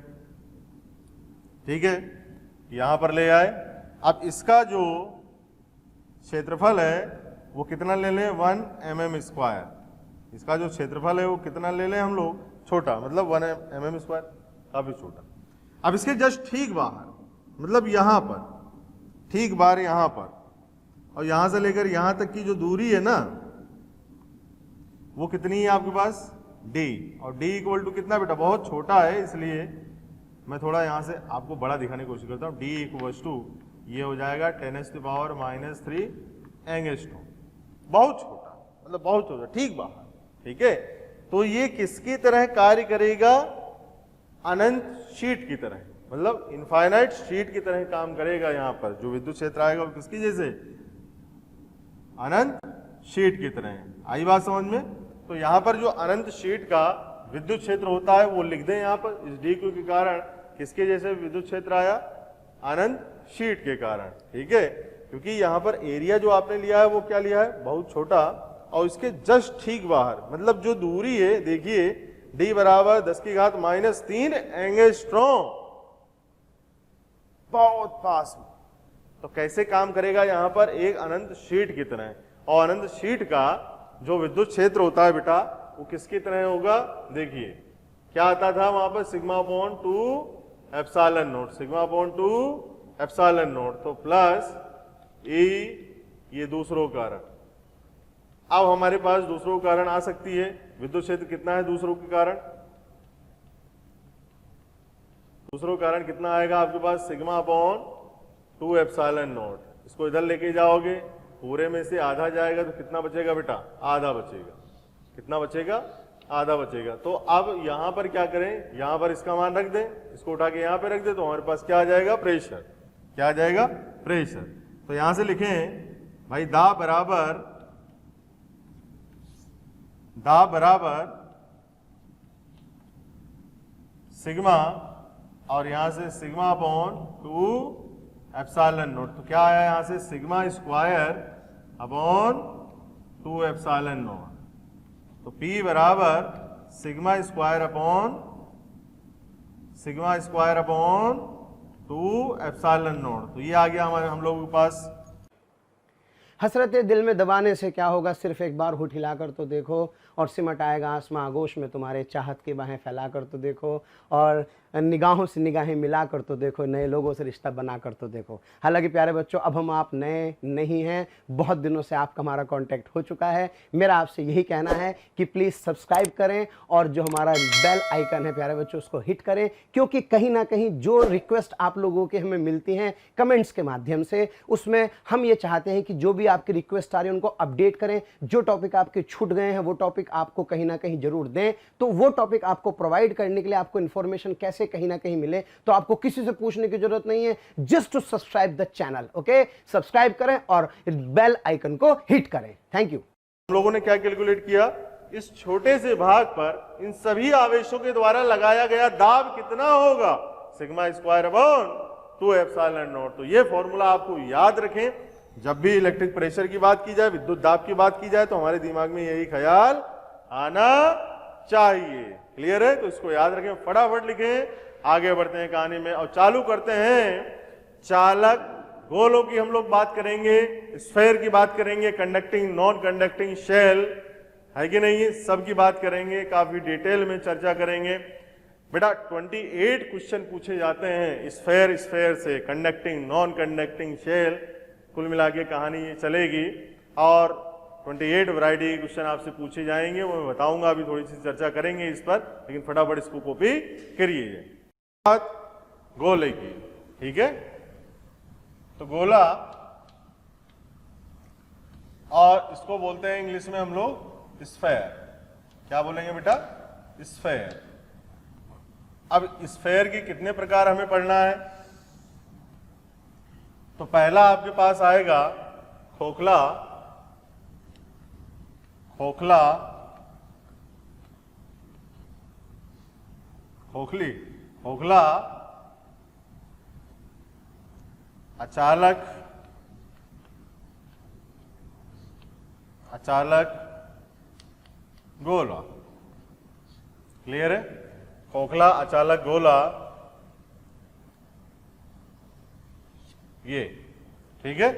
Speaker 1: ठीक है, यहां पर ले आए। अब इसका जो क्षेत्रफल है वो कितना ले लें? 1 mm स्क्वायर। इसका जो क्षेत्रफल है वो कितना ले लें हम लोग? छोटा, मतलब 1 mm स्क्वायर, काफी छोटा। अब इसके जस्ट ठीक बाहर, मतलब यहां पर, ठीक बाहर यहां पर, और यहां से लेकर यहां तक की जो दूरी है ना, वो कितनी है आपके पास? d। और d इक्वल टू कितना बेटा? बहुत छोटा है, इसलिए मैं थोड़ा यहां से आपको बड़ा दिखाने की कोशिश करता हूं। d इक्वल टू ये हो जाएगा 10⁻³ एंगस्ट्रॉम। बहुत छोटा, मतलब बहुत छोटा, ठीक बाहर। ठीक है, तो ये किसकी तरह कार्य करेगा? अनंत शीट की तरह, मतलब इनफाइनाइट शीट की तरह काम करेगा। यहां पर जो विद्युत क्षेत्र आएगा वो किसकी जैसे? अनंत शीट की तरह। आई बात समझ में? तो यहां पर जो अनंत शीट का विद्युत क्षेत्र होता है वो लिख दें यहां पर। इस डी क्यू के कारण किसके जैसे विद्युत क्षेत्र आया? अनंत शीट के कारण। ठीक है, क्योंकि यहां पर एरिया जो आपने लिया है वो क्या लिया है? बहुत छोटा, और इसके जस्ट ठीक बाहर, मतलब जो दूरी है देखिए, d बराबर 10⁻³ एंगस्ट्रॉम, बहुत पास में। तो कैसे काम करेगा यहां पर? एक अनंत शीट की तरह। और अनंत शीट का जो विद्युत क्षेत्र होता है बेटा वो किसकी तरह होगा? देखिए क्या आता था वहां पर? σ/2 एप्सिलॉन नॉट, σ/2 एप्सिलॉन नॉट। तो प्लस ई ये दूसरों कारण। अब हमारे पास दूसरों कारण आ सकती है। विद्युत क्षेत्र कितना है दूसरों के कारण? दूसरों कारण कितना आएगा आपके पास? σ/2 एप्सिलॉन नॉट। इसको इधर लेके जाओगे, पूरे में से आधा जाएगा तो कितना बचेगा बेटा? आधा बचेगा। कितना बचेगा? आधा बचेगा। तो अब यहां पर क्या करें? यहां पर इसका मान रख दें, इसको उठा के यहां पे रख दें, तो हमारे पास क्या आ जाएगा? प्रेशर। क्या आ जाएगा? प्रेशर। तो यहां से लिखें भाई दा बराबर सिग्मा, और यहां से σ/2 एप्सिलॉन नॉट। तो क्या आया यहां से? σ²/2 एप्सिलॉन नॉट। तो P बराबर σ²/2 एप्सिलॉन नॉट। तो ये आ गया हमारे हम लोगों के पास।
Speaker 2: हसरतें दिल में दबाने से क्या होगा? सिर्फ एक बार होठ हिलाकर तो देखो, और सिमट आएगा आसमां आगोश में तुम्हारे। चाहत की बाहें फैलाकर तो देखो, और निगाहों से निगाहें मिलाकर तो देखो, नए लोगों से रिश्ता बनाकर तो देखो। हालांकि प्यारे बच्चों, अब हम आप नए नहीं हैं, बहुत दिनों से आपका हमारा कांटेक्ट हो चुका है। मेरा आपसे यही कहना है कि प्लीज़ सब्सक्राइब करें, और जो हमारा बेल आइकन है प्यारे बच्चों उसको हिट करें, क्योंकि कहीं ना कहीं जो रिक्वेस्ट आप लोगों के हमें मिलती हैं कमेंट्स के माध्यम से, उसमें हम ये चाहते हैं कि जो भी आपकी रिक्वेस्ट आ रही है उनको अपडेट करें। जो टॉपिक आपके छूट गए हैं वो टॉपिक आपको कहीं ना कहीं जरूर दें। तो वो टॉपिक आपको प्रोवाइड करने के लिए आपको इन्फॉर्मेशन कैसे कहीं ना कहीं मिले, तो आपको किसी से पूछने की जरूरत नहीं है। Just to subscribe the channel. Okay, subscribe करें और बेल आइकन को हिट करें। Thank you.
Speaker 1: हम लोगों ने क्या कैलकुलेट किया? इस छोटे से भाग पर इन सभी आवेशों के द्वारा लगाया गया दाब कितना होगा? σ²/2 एप्सिलॉन नॉट। तो ये फॉर्मूला आपको याद रखें। जब भी इलेक्ट्रिक प्रेशर की बात की जाए, विद्युत दाब की बात की जाए, तो हमारे दिमाग में यही ख्याल आना चाहिए। क्लियर है? तो इसको याद रखें, फटाफट लिखें। आगे बढ़ते हैं कहानी में और चालू करते हैं। चालक गोलों की हम लोग बात करेंगे, स्फेयर की बात करेंगे, कंडक्टिंग नॉन कंडक्टिंग शेल है कि नहीं, सब की बात करेंगे, काफी डिटेल में चर्चा करेंगे। बेटा 28 क्वेश्चन पूछे जाते हैं स्फेयर से, कंडक्टिंग नॉन कंडक्टिंग शेल, कुल मिला के कहानी ये चलेगी। और 28 वैरायटी के क्वेश्चन आपसे पूछे जाएंगे, वो मैं बताऊंगा, अभी थोड़ी सी चर्चा करेंगे इस पर, लेकिन फटाफट इसको कॉपी करिए। बात गोले की, ठीक है। तो गोला, और इसको बोलते हैं इंग्लिश में हम लोग स्फेयर। क्या बोलेंगे बेटा? स्फेयर। अब स्फेयर की कितने प्रकार हमें पढ़ना है? तो पहला आपके पास आएगा खोखला, खोखला, खोखली, खोखला, अचालक, अचालक, गोला। क्लियर है? खोखला, अचालक, गोला, ये ठीक है।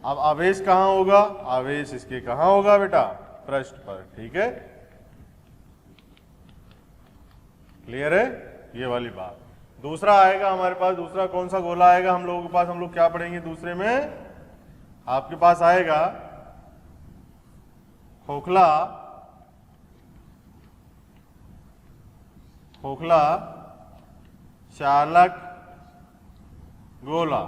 Speaker 1: अब आवेश कहां होगा? आवेश इसके कहां होगा बेटा? पृष्ठ पर, ठीक है। क्लियर है ये वाली बात। दूसरा आएगा हमारे पास, दूसरा कौन सा गोला आएगा हम लोगों के पास? हम लोग क्या पढ़ेंगे दूसरे में? आपके पास आएगा खोखला, खोखला, चालक, गोला,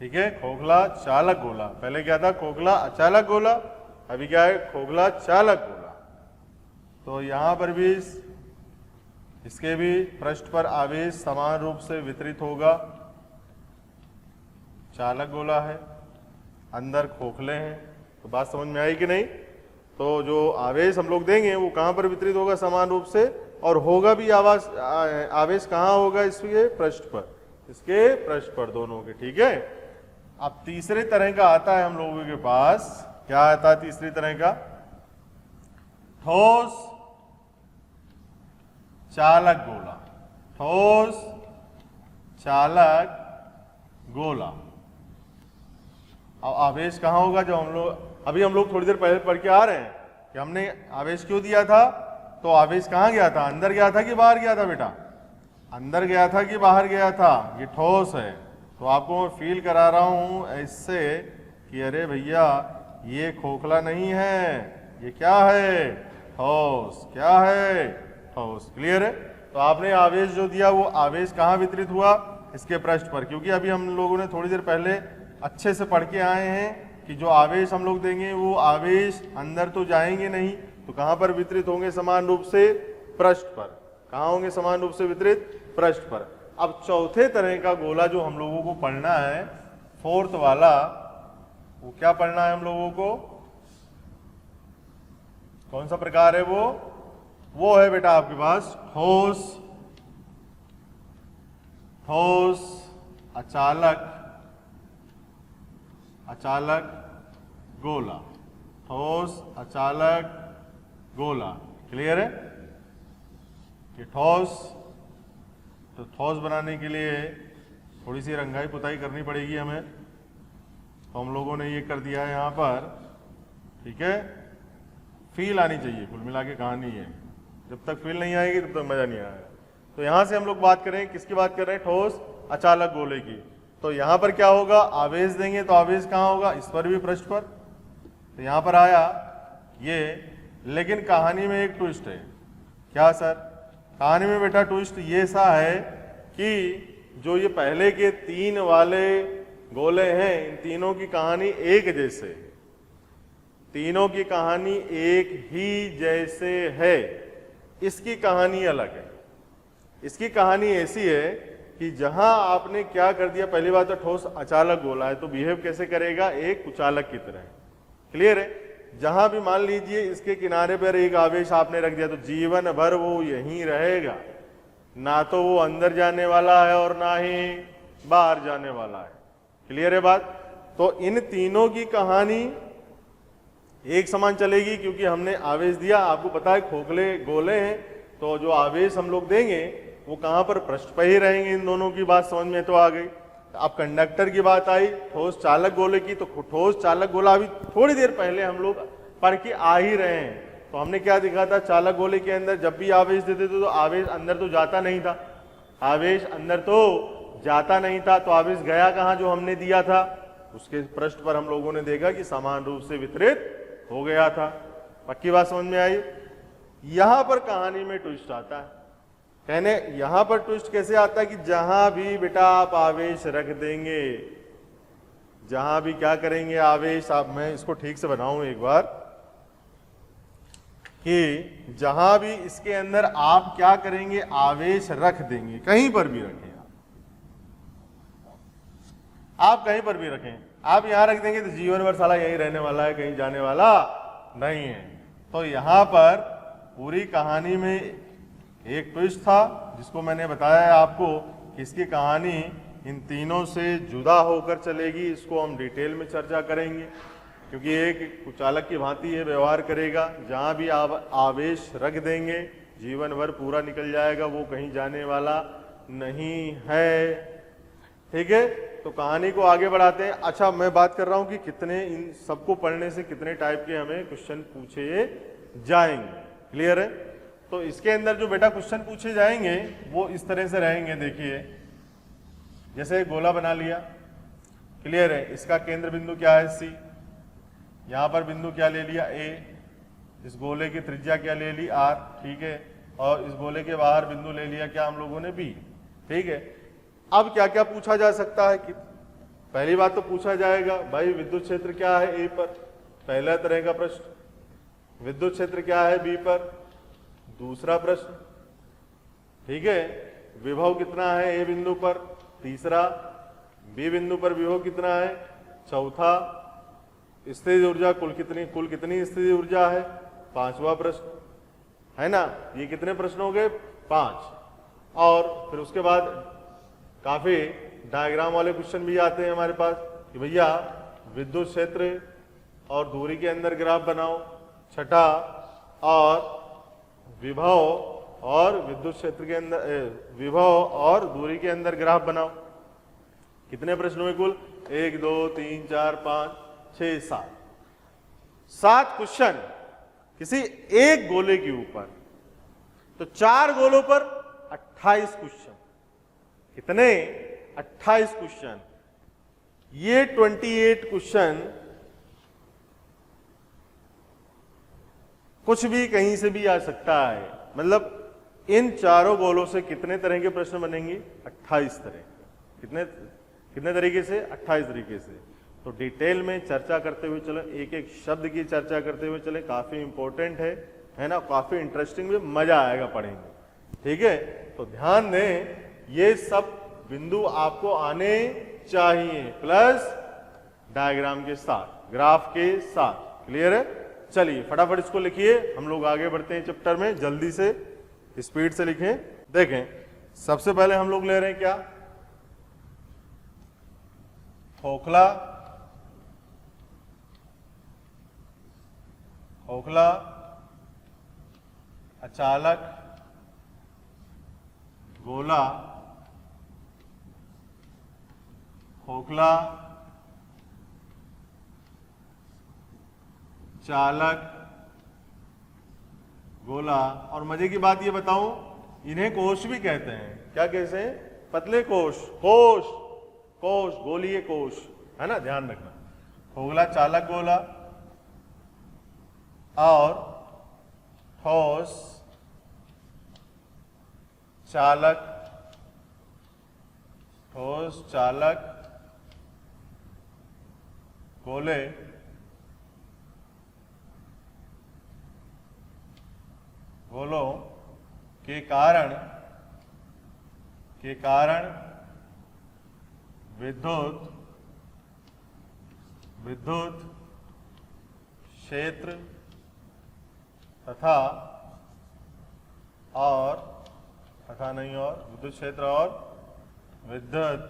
Speaker 1: ठीक है। खोखला, चालक, गोला। पहले क्या था? खोखला, अचालक, गोला। अभी क्या है? खोखला, चालक, गोला। तो यहां पर भी इसके भी पृष्ठ पर आवेश समान रूप से वितरित होगा। चालक गोला है, अंदर खोखले हैं। तो बात समझ में आई कि नहीं? तो जो आवेश हम लोग देंगे वो कहां पर वितरित होगा? समान रूप से, और होगा भी आवेश कहां होगा? इसके पृष्ठ पर, इसके पृष्ठ पर, दोनों के, ठीक है। अब तीसरे तरह का आता है हम लोगों के पास, क्या आता है तीसरी तरह का? ठोस चालक गोला, ठोस चालक गोला। अब आवेश कहां होगा? जब हम लोग थोड़ी देर पहले पढ़ के आ रहे हैं कि हमने आवेश क्यों दिया था। तो आवेश कहां गया था? अंदर गया था कि बाहर गया था बेटा? अंदर गया था कि बाहर गया था? ये ठोस है। तो आपको मैं फील करा रहा हूं ऐसे कि अरे भैया ये खोखला नहीं है, ये क्या है? ठोस। क्या है? ठोस। क्लियर है? तो आपने आवेश जो दिया वो आवेश कहां वितरित हुआ? इसके पृष्ठ पर, क्योंकि अभी हम लोगों ने थोड़ी देर पहले अच्छे से पढ़ के आए हैं कि जो आवेश हम लोग देंगे वो आवेश अंदर तो जाएंगे नहीं, तो कहां पर वितरित होंगे? समान रूप से पृष्ठ पर। कहां होंगे समान रूप से वितरित? पृष्ठ पर। अब चौथे तरह का गोला जो हम लोगों को पढ़ना है, फोर्थ वाला, वो क्या पढ़ना है हम लोगों को? कौन सा प्रकार है वो है बेटा आपके पास ठोस, ठोस, अचालक, अचालक, गोला। ठोस, अचालक, गोला। क्लियर है? ये ठोस, तो ठोस बनाने के लिए थोड़ी सी रंगाई पुताई करनी पड़ेगी हमें, तो हम लोगों ने ये कर दिया है यहाँ पर, ठीक है। फील आनी चाहिए, कुल मिला के कहानी है। जब तक फील नहीं आएगी तब तक मजा नहीं आएगा। तो यहाँ से हम लोग बात करें, किसकी बात कर रहे हैं? ठोस अचालक गोले की। तो यहाँ पर क्या होगा? आवेश देंगे तो आवेश कहाँ होगा? इस पर भी, पृष्ठ पर। तो यहाँ पर आया ये, लेकिन कहानी में एक ट्विस्ट है। क्या सर? कहानी में बेटा ट्विस्ट ये सा है कि जो ये पहले के 3 वाले गोले हैं, इन तीनों की कहानी एक जैसे, तीनों की कहानी एक ही जैसे है। इसकी कहानी अलग है। इसकी कहानी ऐसी है कि जहां आपने क्या कर दिया, पहली बात तो ठोस अचालक गोला है तो बिहेव कैसे करेगा? एक कुचालक की तरह। क्लियर है? जहां भी मान लीजिए इसके किनारे पर एक आवेश आपने रख दिया तो जीवन भर वो यहीं रहेगा, ना तो वो अंदर जाने वाला है और ना ही बाहर जाने वाला है। क्लियर है बात? तो इन तीनों की कहानी एक समान चलेगी, क्योंकि हमने आवेश दिया। आपको पता है खोखले गोले हैं, तो जो आवेश हम लोग देंगे वो कहां पर? पृष्ठ पर ही रहेंगे। इन दोनों की बात समझ में तो आ गई। अब कंडक्टर की बात आई ठोस चालक गोले की, तो ठोस चालक गोला अभी थोड़ी देर पहले हम लोग पढ़ के आ ही रहे हैं। तो हमने क्या दिखा था? चालक गोले के अंदर जब भी आवेश देते थे तो आवेश अंदर तो जाता नहीं था, आवेश अंदर तो जाता नहीं था। तो आवेश गया कहाँ? जो हमने दिया था उसके पृष्ठ पर हम लोगों ने देखा कि समान रूप से वितरित हो गया था। पक्की बात समझ में आई? यहां पर कहानी में ट्विस्ट आता है। कहने यहां पर ट्विस्ट कैसे आता है कि जहां भी बेटा आप आवेश रख देंगे, जहां भी क्या करेंगे आवेश, आप मैं इसको ठीक से बनाऊं एक बार, कि जहां भी इसके अंदर आप क्या करेंगे आवेश रख देंगे, कहीं पर भी रखें आप कहीं पर भी रखें, आप यहां रख देंगे तो जीवन भर साला यहीं रहने वाला है, कहीं जाने वाला नहीं है। तो यहां पर पूरी कहानी में एक ट्विस्ट था जिसको मैंने बताया आपको कि इसकी कहानी इन तीनों से जुदा होकर चलेगी। इसको हम डिटेल में चर्चा करेंगे क्योंकि एक कुचालक की भांति ये व्यवहार करेगा। जहां भी आप आवेश रख देंगे जीवन भर पूरा निकल जाएगा, वो कहीं जाने वाला नहीं है। ठीक है, तो कहानी को आगे बढ़ाते हैं। अच्छा, मैं बात कर रहा हूं कि कितने इन सबको पढ़ने से कितने टाइप के हमें क्वेश्चन पूछे जाएंगे। क्लियर है? तो इसके अंदर जो बेटा क्वेश्चन पूछे जाएंगे वो इस तरह से रहेंगे। देखिए, जैसे गोला बना लिया, क्लियर है, इसका केंद्र बिंदु क्या है C, यहां पर बिंदु क्या ले लिया A, इस गोले की त्रिज्या क्या ले ली R, ठीक है, और इस गोले के बाहर बिंदु ले लिया क्या हम लोगों ने B। ठीक है, अब क्या क्या पूछा जा सकता है कि पहली बात तो पूछा जाएगा भाई विद्युत क्षेत्र क्या है A पर, पहला तरह का प्रश्न। विद्युत क्षेत्र क्या है B पर, दूसरा प्रश्न। ठीक है, विभव कितना है A बिंदु पर, तीसरा। B बिंदु पर विभव कितना है, चौथा। स्थितिज ऊर्जा कुल कितनी स्थितिज ऊर्जा है, पांचवा प्रश्न, है ना। ये कितने प्रश्न हो गए, 5। और फिर उसके बाद काफी डायग्राम वाले क्वेश्चन भी आते हैं हमारे पास कि भैया विद्युत क्षेत्र और दूरी के अंदर ग्राफ बनाओ। छठा, और विभव और विद्युत क्षेत्र के अंदर विभव और दूरी के अंदर ग्राफ बनाओ। कितने प्रश्न हुए कुल, 1 2 3 4 5 6 7 क्वेश्चन किसी एक गोले के ऊपर। तो 4 गोलों पर 28 क्वेश्चन। कितने, 28 क्वेश्चन। ये 28 क्वेश्चन कुछ भी कहीं से भी आ सकता है। मतलब इन चारों गोलों से कितने तरह के प्रश्न बनेंगे, 28 तरह। कितने तरीके से, 28 तरीके से। तो डिटेल में चर्चा करते हुए चले, एक एक शब्द की चर्चा करते हुए चले, काफी इंपॉर्टेंट है ना, काफी इंटरेस्टिंग भी, मजा आएगा पढ़ेंगे। ठीक है, तो ध्यान दें ये सब बिंदु आपको आने चाहिए, प्लस डायग्राम के साथ, ग्राफ के साथ। क्लियर है? चलिए फटाफट इसको लिखिए, हम लोग आगे बढ़ते हैं चैप्टर में। जल्दी से स्पीड से लिखें। देखें, सबसे पहले हम लोग ले रहे हैं क्या, खोखला, खोखला, अचालक, गोला, खोखला, चालक, गोला। और मजे की बात ये बताऊं, इन्हें कोश भी कहते हैं। क्या कहते हैं, पतले कोश, कोश, कोश, गोलीय कोश, है ना, ध्यान रखना। खोखला, चालक, गोला और ठोस, चालक, ठोस, चालक, गोले, गोलों के कारण विद्युत क्षेत्र तथा विद्युत क्षेत्र और विद्युत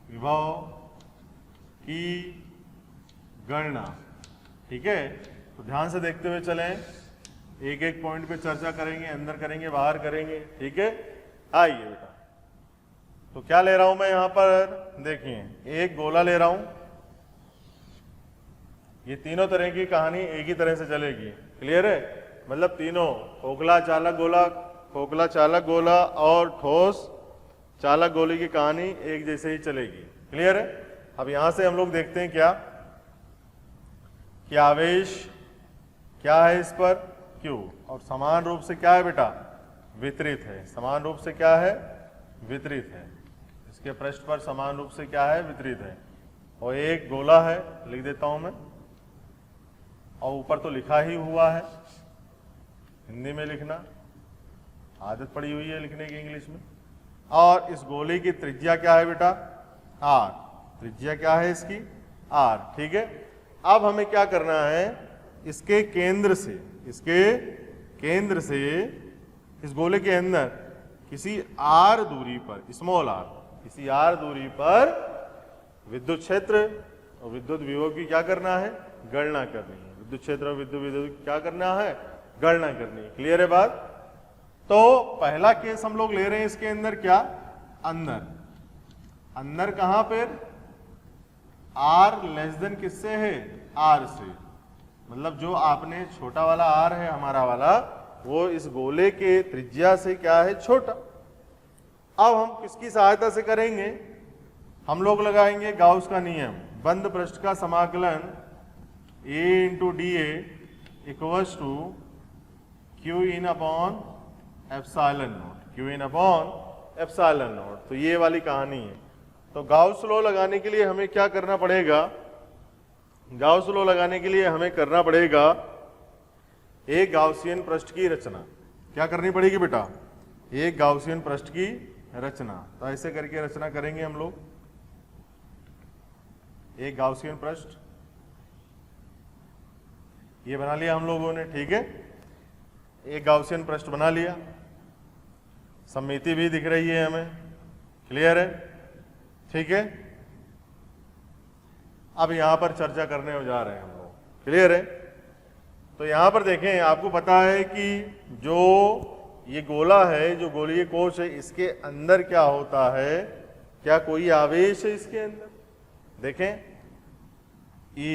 Speaker 1: विभव की गणना। ठीक है, तो ध्यान से देखते हुए चलें, एक एक पॉइंट पे चर्चा करेंगे, अंदर करेंगे, बाहर करेंगे। ठीक है, आइए बेटा। तो क्या ले रहा हूं मैं यहां पर, देखिए एक गोला ले रहा हूं, ये तीनों तरह की कहानी एक ही तरह से चलेगी। क्लियर है? मतलब तीनों खोखला चालक गोला और ठोस चालक गोली की कहानी एक जैसे ही चलेगी। क्लियर है? अब यहां से हम लोग देखते हैं क्या कि आवेश क्या है इस पर Q, और समान रूप से क्या है बेटा, वितरित है। समान रूप से क्या है, वितरित है। इसके पृष्ठ पर समान रूप से क्या है, वितरित है। और एक गोला है, लिख देता हूं मैं, और ऊपर तो लिखा ही हुआ है, हिंदी में लिखना आदत पड़ी हुई है लिखने की इंग्लिश में। और इस गोले की त्रिज्या क्या है बेटा, R। त्रिज्या क्या है इसकी, R। ठीक है? अब हमें क्या करना है, इसके केंद्र से इस गोले के अंदर किसी R दूरी पर, स्मॉल r, किसी R दूरी पर विद्युत क्षेत्र और विद्युत विभव की क्या करना है, गणना करनी है। विद्युत क्षेत्र और विद्युत विभव की क्या करना है, गणना करनी है। क्लियर है बात? तो पहला केस हम लोग ले रहे हैं इसके अंदर क्या, अंदर कहां पर, R लेस देन किससे है, R से। मतलब जो आपने छोटा वाला R है हमारा वाला, वो इस गोले के त्रिज्या से क्या है, छोटा। अब हम किसकी सहायता से करेंगे, हम लोग लगाएंगे गाउस का नियम। बंद पृष्ठ का समाकलन A into D equals to Q in upon epsilon naught, Q in upon epsilon naught. तो ये वाली कहानी है। तो गाउस लॉ लगाने के लिए हमें क्या करना पड़ेगा, गाउस लॉ लगाने के लिए हमें करना पड़ेगा एक गाउसियन पृष्ठ की रचना। क्या करनी पड़ेगी बेटा, एक गाउसियन पृष्ठ की रचना। तो ऐसे करके रचना करेंगे हम लोग, एक गाउसियन पृष्ठ ये बना लिया हम लोगों ने। ठीक है, एक गाउसियन पृष्ठ बना लिया, सममिति भी दिख रही है हमें। क्लियर है? ठीक है, अब यहां पर चर्चा करने जा रहे हैं हम लोग। क्लियर है? तो यहां पर देखें, आपको पता है कि जो ये गोला है, जो गोलीय कोश है, इसके अंदर क्या होता है, क्या कोई आवेश है इसके अंदर? देखें, E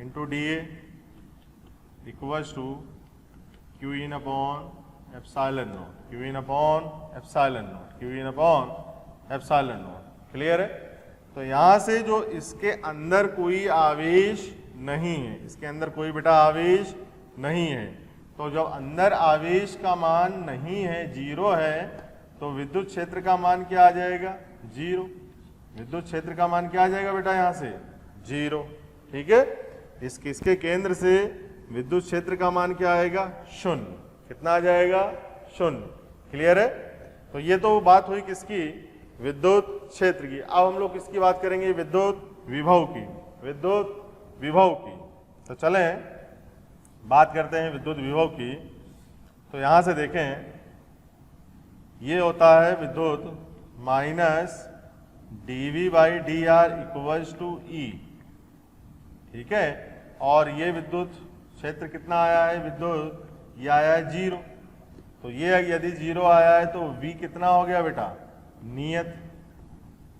Speaker 1: into D equals to Q in upon epsilon naught, Q in upon epsilon naught, Q in upon epsilon naught. Clear है? तो यहां से जो इसके अंदर कोई आवेश नहीं है, इसके अंदर कोई बेटा आवेश नहीं है, तो जब अंदर आवेश का मान नहीं है, जीरो है, तो विद्युत क्षेत्र का मान क्या आ जाएगा, जीरो। विद्युत क्षेत्र का मान क्या आ जाएगा बेटा, यहां से जीरो। ठीक है, इसके केंद्र से विद्युत क्षेत्र का मान क्या आएगा, शून्य। कितना आ जाएगा, शून्य। क्लियर है? तो ये तो बात हुई किसकी, विद्युत क्षेत्र की। अब हम लोग किसकी बात करेंगे, विद्युत विभव की, विद्युत विभव की। तो चलें बात करते हैं विद्युत विभव की। तो यहां से देखें, ये होता है विद्युत minus dV by D R equals to E। ठीक है, और ये विद्युत क्षेत्र कितना आया है, विद्युत ये आया है जीरो। तो ये यदि जीरो आया है तो V कितना हो गया बेटा, नियत।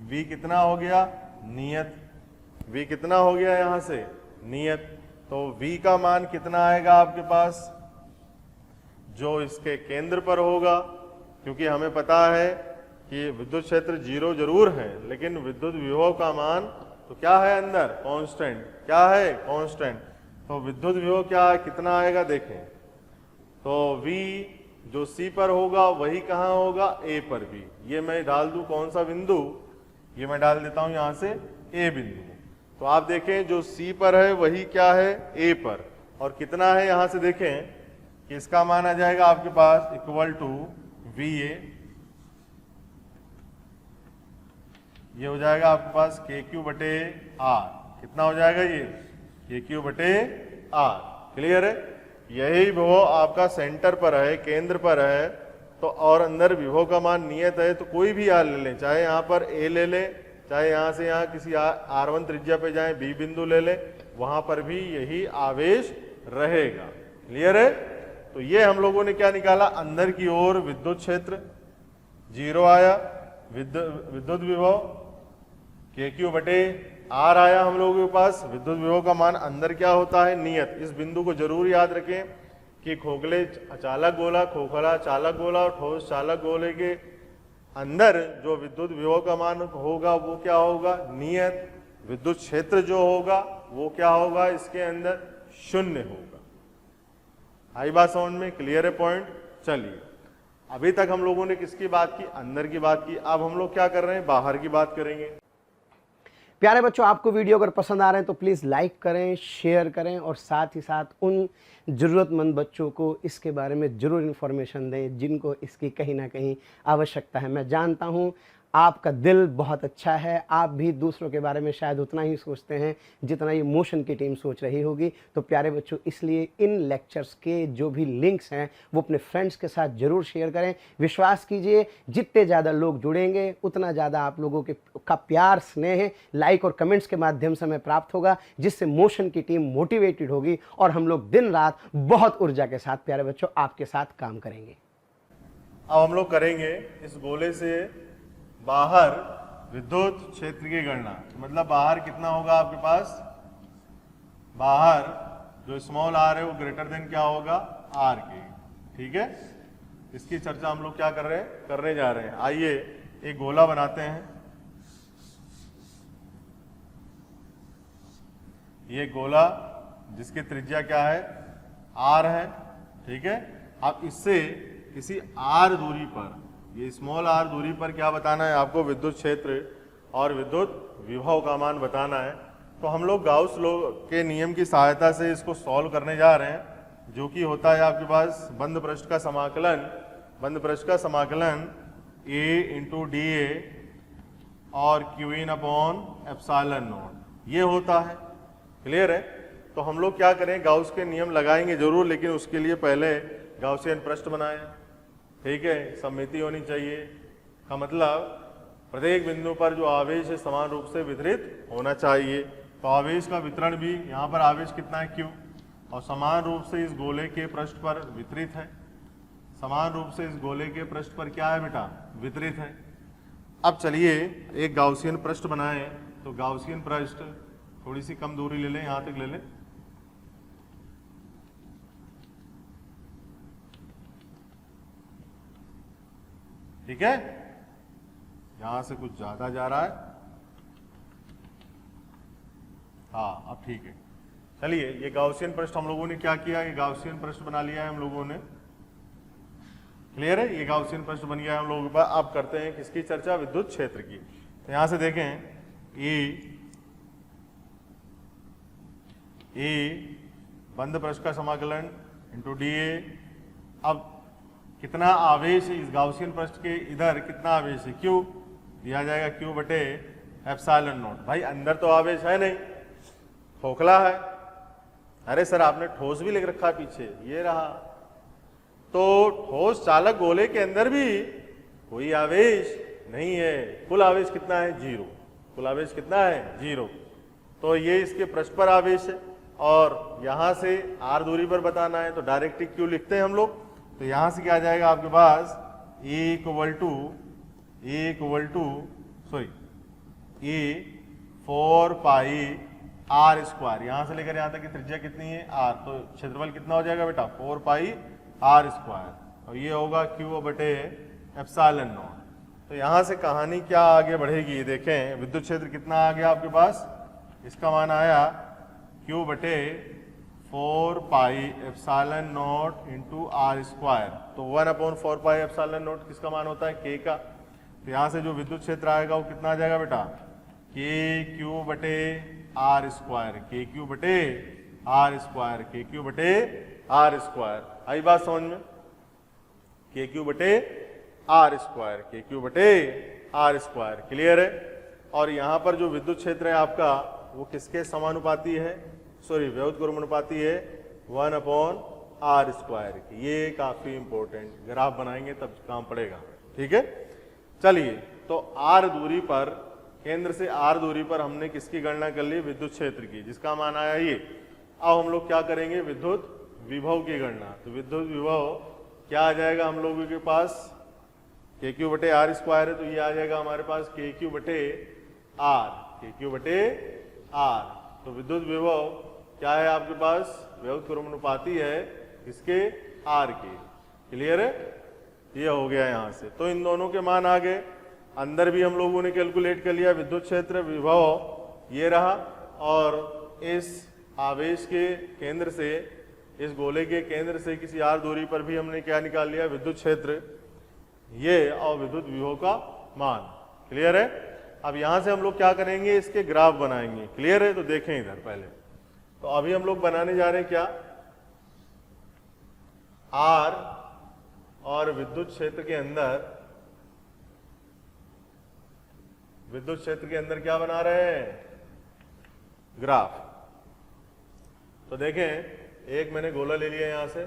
Speaker 1: V कितना हो गया, नियत। V कितना हो गया यहां से, नियत। तो V का मान कितना आएगा आपके पास, जो इसके केंद्र पर होगा, क्योंकि हमें पता है कि विद्युत क्षेत्र जीरो जरूर है, लेकिन विद्युत विभव का मान तो क्या है अंदर, कांस्टेंट। क्या है, कांस्टेंट। तो विद्युत विभव क्या है, कितना आएगा देखें, तो V जो C पर होगा वही कहाँ होगा, A पर भी। ये मैं डाल दूं कौन सा बिंदु, ये मैं डाल देता हूं यहां से A बिंदु। तो आप देखें जो C पर है वही क्या है, A पर। और कितना है यहां से देखें कि इसका मान आ जाएगा आपके पास इक्वल टू VA। ये हो जाएगा आपके पास KQ बटे R। कितना हो जाएगा ये, KQ बटे R। क्लियर है? यही विभव आपका सेंटर पर है, केंद्र पर है, तो और अंदर विभव का मान नियत है, तो कोई भी R ले लें, चाहे यहाँ पर A ले लें, चाहे यहाँ से यहाँ किसी R1 त्रिज्या पे जाएं, B बिंदु ले लें, वहां पर भी यही आवेश रहेगा। क्लियर है? तो ये हम लोगों ने क्या निकाला, अंदर की ओर विद्युत क्षेत्र जीरो आया, विद्युत विभव KQ बटे आर आया हम लोगों के पास, विद्युत विभव का मान अंदर क्या होता है, नियत। इस बिंदु को जरूर याद रखें कि खोखले चालक गोला, खोखला चालक गोला और ठोस चालक गोले के अंदर जो विद्युत विभव का मान होगा वो क्या होगा, नियत। विद्युत क्षेत्र जो होगा वो क्या होगा, इसके अंदर शून्य होगा। आई बात समझ में, क्लियर है पॉइंट। चलिए अभी तक हम लोगों ने किसकी बात की, अंदर की बात की। अब हम लोग क्या कर रहे हैं, बाहर की बात करेंगे।
Speaker 2: प्यारे बच्चों, आपको वीडियो अगर पसंद आ रहे हैं तो प्लीज़ लाइक करें, शेयर करें और साथ ही साथ उन ज़रूरतमंद बच्चों को इसके बारे में ज़रूर इन्फॉर्मेशन दें जिनको इसकी कहीं ना कहीं आवश्यकता है। मैं जानता हूं आपका दिल बहुत अच्छा है, आप भी दूसरों के बारे में शायद उतना ही सोचते हैं जितना ये मोशन की टीम सोच रही होगी। तो प्यारे बच्चों, इसलिए इन लेक्चर्स के जो भी लिंक्स हैं वो अपने फ्रेंड्स के साथ ज़रूर शेयर करें। विश्वास कीजिए, जितने ज़्यादा लोग जुड़ेंगे उतना ज़्यादा आप लोगों का प्यार, स्नेह, लाइक और कमेंट्स के माध्यम से हमें प्राप्त होगा, जिससे मोशन की टीम मोटिवेटेड होगी और हम लोग दिन रात बहुत ऊर्जा के साथ प्यारे बच्चों आपके साथ काम करेंगे।
Speaker 1: अब हम लोग करेंगे इस गोले से बाहर विद्युत क्षेत्र की गणना। मतलब बाहर कितना होगा आपके पास, बाहर जो स्मॉल आर है वो ग्रेटर देन क्या होगा, आर के। ठीक है, इसकी चर्चा हम लोग क्या कर रहे हैं, करने जा रहे हैं। आइए एक गोला बनाते हैं। ये गोला जिसकी त्रिज्या क्या है, आर है। ठीक है, अब इससे किसी आर दूरी पर, ये स्मॉल आर दूरी पर क्या बताना है आपको, विद्युत क्षेत्र और विद्युत विभव का मान बताना है। तो हम लोग गाउस लॉ के नियम की सहायता से इसको सॉल्व करने जा रहे हैं, जो कि होता है आपके पास बंद पृष्ठ का समाकलन, बंद पृष्ठ का समाकलन a इंटू डी ए और Q in upon epsilon not, ये होता है। क्लियर है। तो हम लोग क्या करें, गाउस के नियम लगाएंगे जरूर, लेकिन उसके लिए पहले गाउसियन पृष्ठ बनाएं। ठीक है, सममिति होनी चाहिए का मतलब प्रत्येक बिंदु पर जो आवेश है समान रूप से वितरित होना चाहिए। तो आवेश का वितरण भी, यहाँ पर आवेश कितना है, Q, और समान रूप से इस गोले के पृष्ठ पर वितरित है। समान रूप से इस गोले के पृष्ठ पर क्या है बेटा, वितरित है। अब चलिए एक गाउसियन पृष्ठ बनाएं। तो गाउसियन पृष्ठ थोड़ी सी कम दूरी ले लें, यहाँ तक ले लें। ठीक है, यहां से कुछ ज्यादा जा रहा है। हाँ अब ठीक है। चलिए ये गाउसियन पृष्ठ हम लोगों ने क्या किया, ये गाउसियन पृष्ठ बना लिया है हम लोगों ने। क्लियर है, ये गाउसियन पृष्ठ बन गया है हम लोगों के पास। अब करते हैं किसकी चर्चा, विद्युत क्षेत्र की। तो यहां से देखें ए बंद पृष्ठ का समाकलन इंटू डी ए। अब कितना आवेश है इस गाउसियन पृष्ठ के, इधर कितना आवेश है, Q, दिया जाएगा Q बटे एप्सिलॉन नॉट। भाई अंदर तो आवेश है नहीं, खोखला है। अरे सर आपने ठोस भी लिख रखा है पीछे, ये रहा। तो ठोस चालक गोले के अंदर भी कोई आवेश नहीं है। कुल आवेश कितना है, 0। कुल आवेश कितना है, 0। तो ये इसके पृष्ठ पर आवेश है और यहां से r दूरी पर बताना है, तो डायरेक्ट Q लिखते हैं हम लोग। तो यहां से क्या आ जाएगा आपके पास, A equal to A 4 pi R square. यहां से लेकर यहां तक की त्रिज्या कितनी है, r। तो क्षेत्रफल कितना हो जाएगा बेटा, 4 पाई आर स्क्वायर। और ये होगा Q बटे एप्सिलॉन नॉट। तो यहां से कहानी क्या आगे बढ़ेगी, देखें विद्युत क्षेत्र कितना आ गया आपके पास, इसका मान आया Q बटे 4 pi epsilon naught into R square. तो 1/4 पाई एप्सिलॉन नॉट किसका मान होता है, K का। तो यहाँ से जो विद्युत क्षेत्र आएगा वो कितना आ जाएगा बेटा, KQ बटे आर स्क्वायर, KQ बटे आर स्क्वायर, KQ बटे आर स्क्वायर। आई बात समझ में, KQ बटे आर स्क्वायर, KQ बटे आर स्क्वायर। क्लियर है। और यहाँ पर जो विद्युत क्षेत्र है आपका वो किसके समानुपाती है, सॉरी व्युत्क्रम गुणनुपाती है, 1/r स्क्वायर। ये काफी इंपॉर्टेंट, ग्राफ बनाएंगे तब काम पड़ेगा। ठीक है, चलिए तो r दूरी पर, केंद्र से r दूरी पर हमने किसकी गणना कर ली, विद्युत क्षेत्र की, जिसका मान आया ये। अब हम लोग क्या करेंगे, विद्युत विभव की गणना। तो विद्युत विभव क्या आ जाएगा हम लोगों के पास, KQ बटे आर स्क्वायर है, तो ये आ जाएगा हमारे पास KQ बटे आर, KQ बटे आर। तो विद्युत विभव क्या है आपके पास, विद्युत क्रमानुपाती है इसके आर के। क्लियर है, ये हो गया यहां से। तो इन दोनों के मान आ गए। अंदर भी हम लोगों ने कैलकुलेट कर लिया विद्युत क्षेत्र विभव ये रहा, और इस आवेश के केंद्र से, इस गोले के केंद्र से किसी आर दूरी पर भी हमने क्या निकाल लिया, विद्युत क्षेत्र ये, और विद्युत विभव का मान। क्लियर है। अब यहां से हम लोग क्या करेंगे, इसके ग्राफ बनाएंगे। क्लियर है, तो देखें इधर पहले। तो अभी हम लोग बनाने जा रहे हैं क्या, आर और विद्युत क्षेत्र के अंदर, विद्युत क्षेत्र के अंदर क्या बना रहे हैं, ग्राफ। तो देखें, एक मैंने गोला ले लिया यहां से,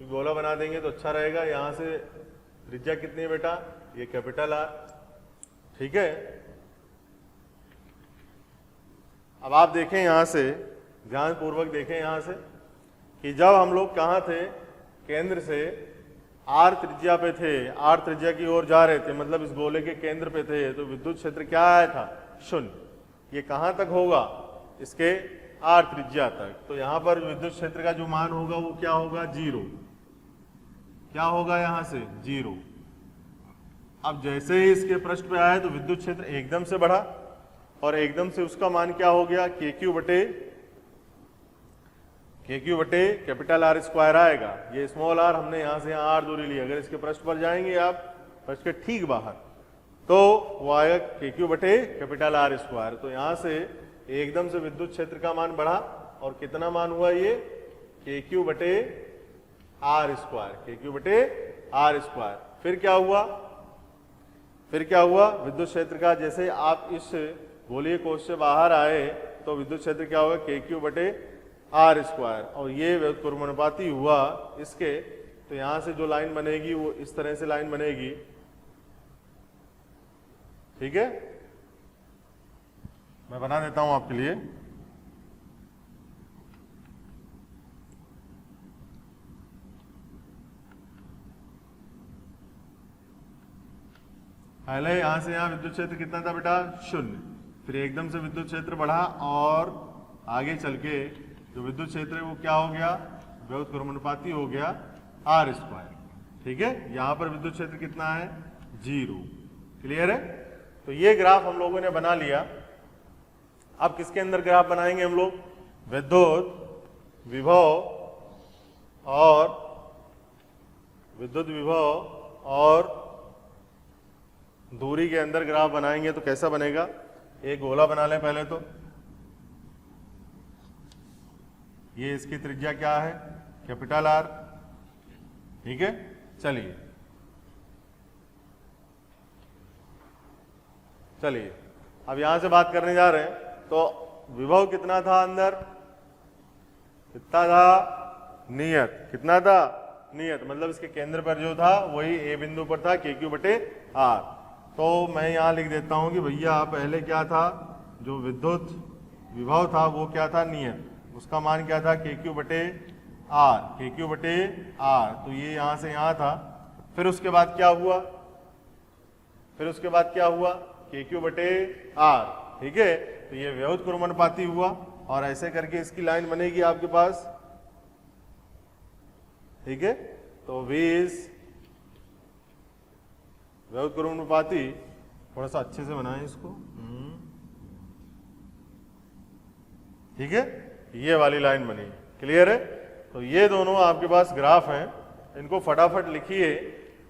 Speaker 1: गोला बना देंगे तो अच्छा रहेगा। यहां से त्रिज्या कितनी है बेटा, ये कैपिटल आर। ठीक है। अब आप देखें यहां से, ध्यान पूर्वक देखें यहां से, कि जब हम लोग कहां थे, केंद्र से आर त्रिज्या पे थे, आर त्रिज्या की ओर जा रहे थे, मतलब इस गोले के केंद्र पे थे, तो विद्युत क्षेत्र क्या आया था, 0। ये कहां तक होगा, इसके आर त्रिज्या तक। तो यहां पर विद्युत क्षेत्र का जो मान होगा वो क्या होगा, 0। क्या होगा यहां से, 0। अब जैसे ही इसके पृष्ठ पे आया तो विद्युत क्षेत्र एकदम से बढ़ा, और एकदम से उसका मान क्या हो गया, KQ बटे कैपिटल आर स्क्वायर आएगा। ये स्मॉल आर हमने यहां से यहां आर दूरी ली। अगर इसके पृष्ठ पर जाएंगे आप, पृष्ठ के ठीक बाहर, तो वो आएगा KQ बटे कैपिटल आर स्क्वायर। तो यहां से एकदम से विद्युत क्षेत्र का मान बढ़ा, और कितना मान हुआ ये, KQ बटे आर स्क्वायर, KQ बटे आर स्क्वायर। फिर क्या हुआ, विद्युत क्षेत्र का, जैसे आप इस गोलीय कोश से बाहर आए तो विद्युत क्षेत्र क्या होगा, KQ बटे आर स्क्वायर, और ये विद्युत क्रमानुपाती हुआ इसके। तो यहां से जो लाइन बनेगी वो इस तरह से लाइन बनेगी। ठीक है, मैं बना देता हूं आपके लिए। पहले यहां से यहां विद्युत क्षेत्र कितना था बेटा, 0। फिर एकदम से विद्युत क्षेत्र बढ़ा, और आगे चल के जो विद्युत क्षेत्र है वो क्या हो गया, विद्युत क्रमानुपाती हो गया आर स्क्वायर। ठीक है, यहां पर विद्युत क्षेत्र कितना है, 0। क्लियर है। तो ये ग्राफ हम लोगों ने बना लिया। अब किसके अंदर ग्राफ बनाएंगे हम लोग, विद्युत विभव और दूरी के अंदर ग्राफ बनाएंगे। तो कैसा बनेगा, एक गोला बना लें पहले। तो ये इसकी त्रिज्या क्या है, कैपिटल आर। ठीक है, चलिए अब यहां से बात करने जा रहे हैं। तो विभव कितना था अंदर, कितना था, नियत। कितना था, नियत, मतलब इसके केंद्र पर जो था वही ए बिंदु पर था, KQ बटे आर। तो मैं यहां लिख देता हूं कि भैया पहले क्या था, जो विद्युत विभव था वो क्या था, नियत। उसका मान क्या था, KQ बटे आर, KQ बटे आर। तो ये यहां से यहां था। फिर उसके बाद क्या हुआ, KQ बटे आर। ठीक है, तो ये विद्युत क्रमानुपाती हुआ, और ऐसे करके इसकी लाइन बनेगी आपके पास। ठीक है, तो 20 विद्युत क्रमानुपाती, थोड़ा सा अच्छे से बनाएं इसको। ठीक है, ये वाली लाइन बनी। क्लियर है। तो ये दोनों आपके पास ग्राफ हैं, इनको फटाफट लिखिए।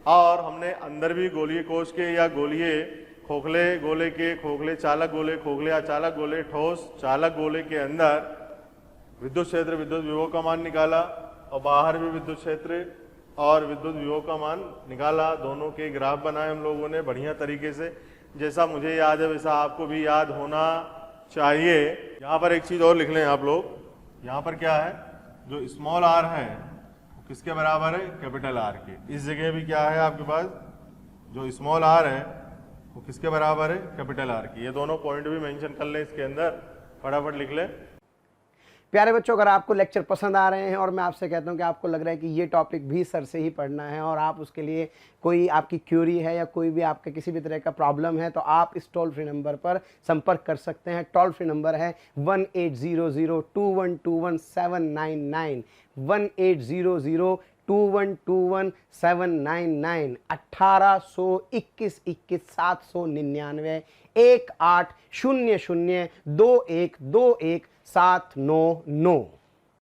Speaker 1: और हमने अंदर भी गोलीय कोश के या गोलीय खोखले गोले के, खोखले चालक गोले, खोखले अचालक गोले, ठोस चालक गोले के अंदर विद्युत क्षेत्र, विद्युत विभव का मान निकाला, और बाहर भी विद्युत क्षेत्र और विद्युत विभव का मान निकाला। दोनों के ग्राफ बनाए हम लोगों ने बढ़िया तरीके से। जैसा मुझे याद है वैसा आपको भी याद होना चाहिए। यहाँ पर एक चीज और लिख लें आप लोग, यहाँ पर क्या है, जो स्मॉल आर है वो किसके बराबर है, कैपिटल आर के। इस जगह भी क्या है आपके पास, जो स्मॉल आर है वो किसके बराबर है, कैपिटल आर की। ये दोनों पॉइंट भी मेंशन कर लें इसके अंदर, फटाफट लिख लें।
Speaker 2: प्यारे बच्चों, अगर आपको लेक्चर पसंद आ रहे हैं और मैं आपसे कहता हूं कि आपको लग रहा है कि ये टॉपिक भी सर से ही पढ़ना है और आप उसके लिए कोई आपकी क्यूरी है या कोई भी आपके किसी भी तरह का प्रॉब्लम है, तो आप इस टोल फ्री नंबर पर संपर्क कर सकते हैं। टोल फ्री नंबर है 18002121 799 18002121 1821 799 18002121 799।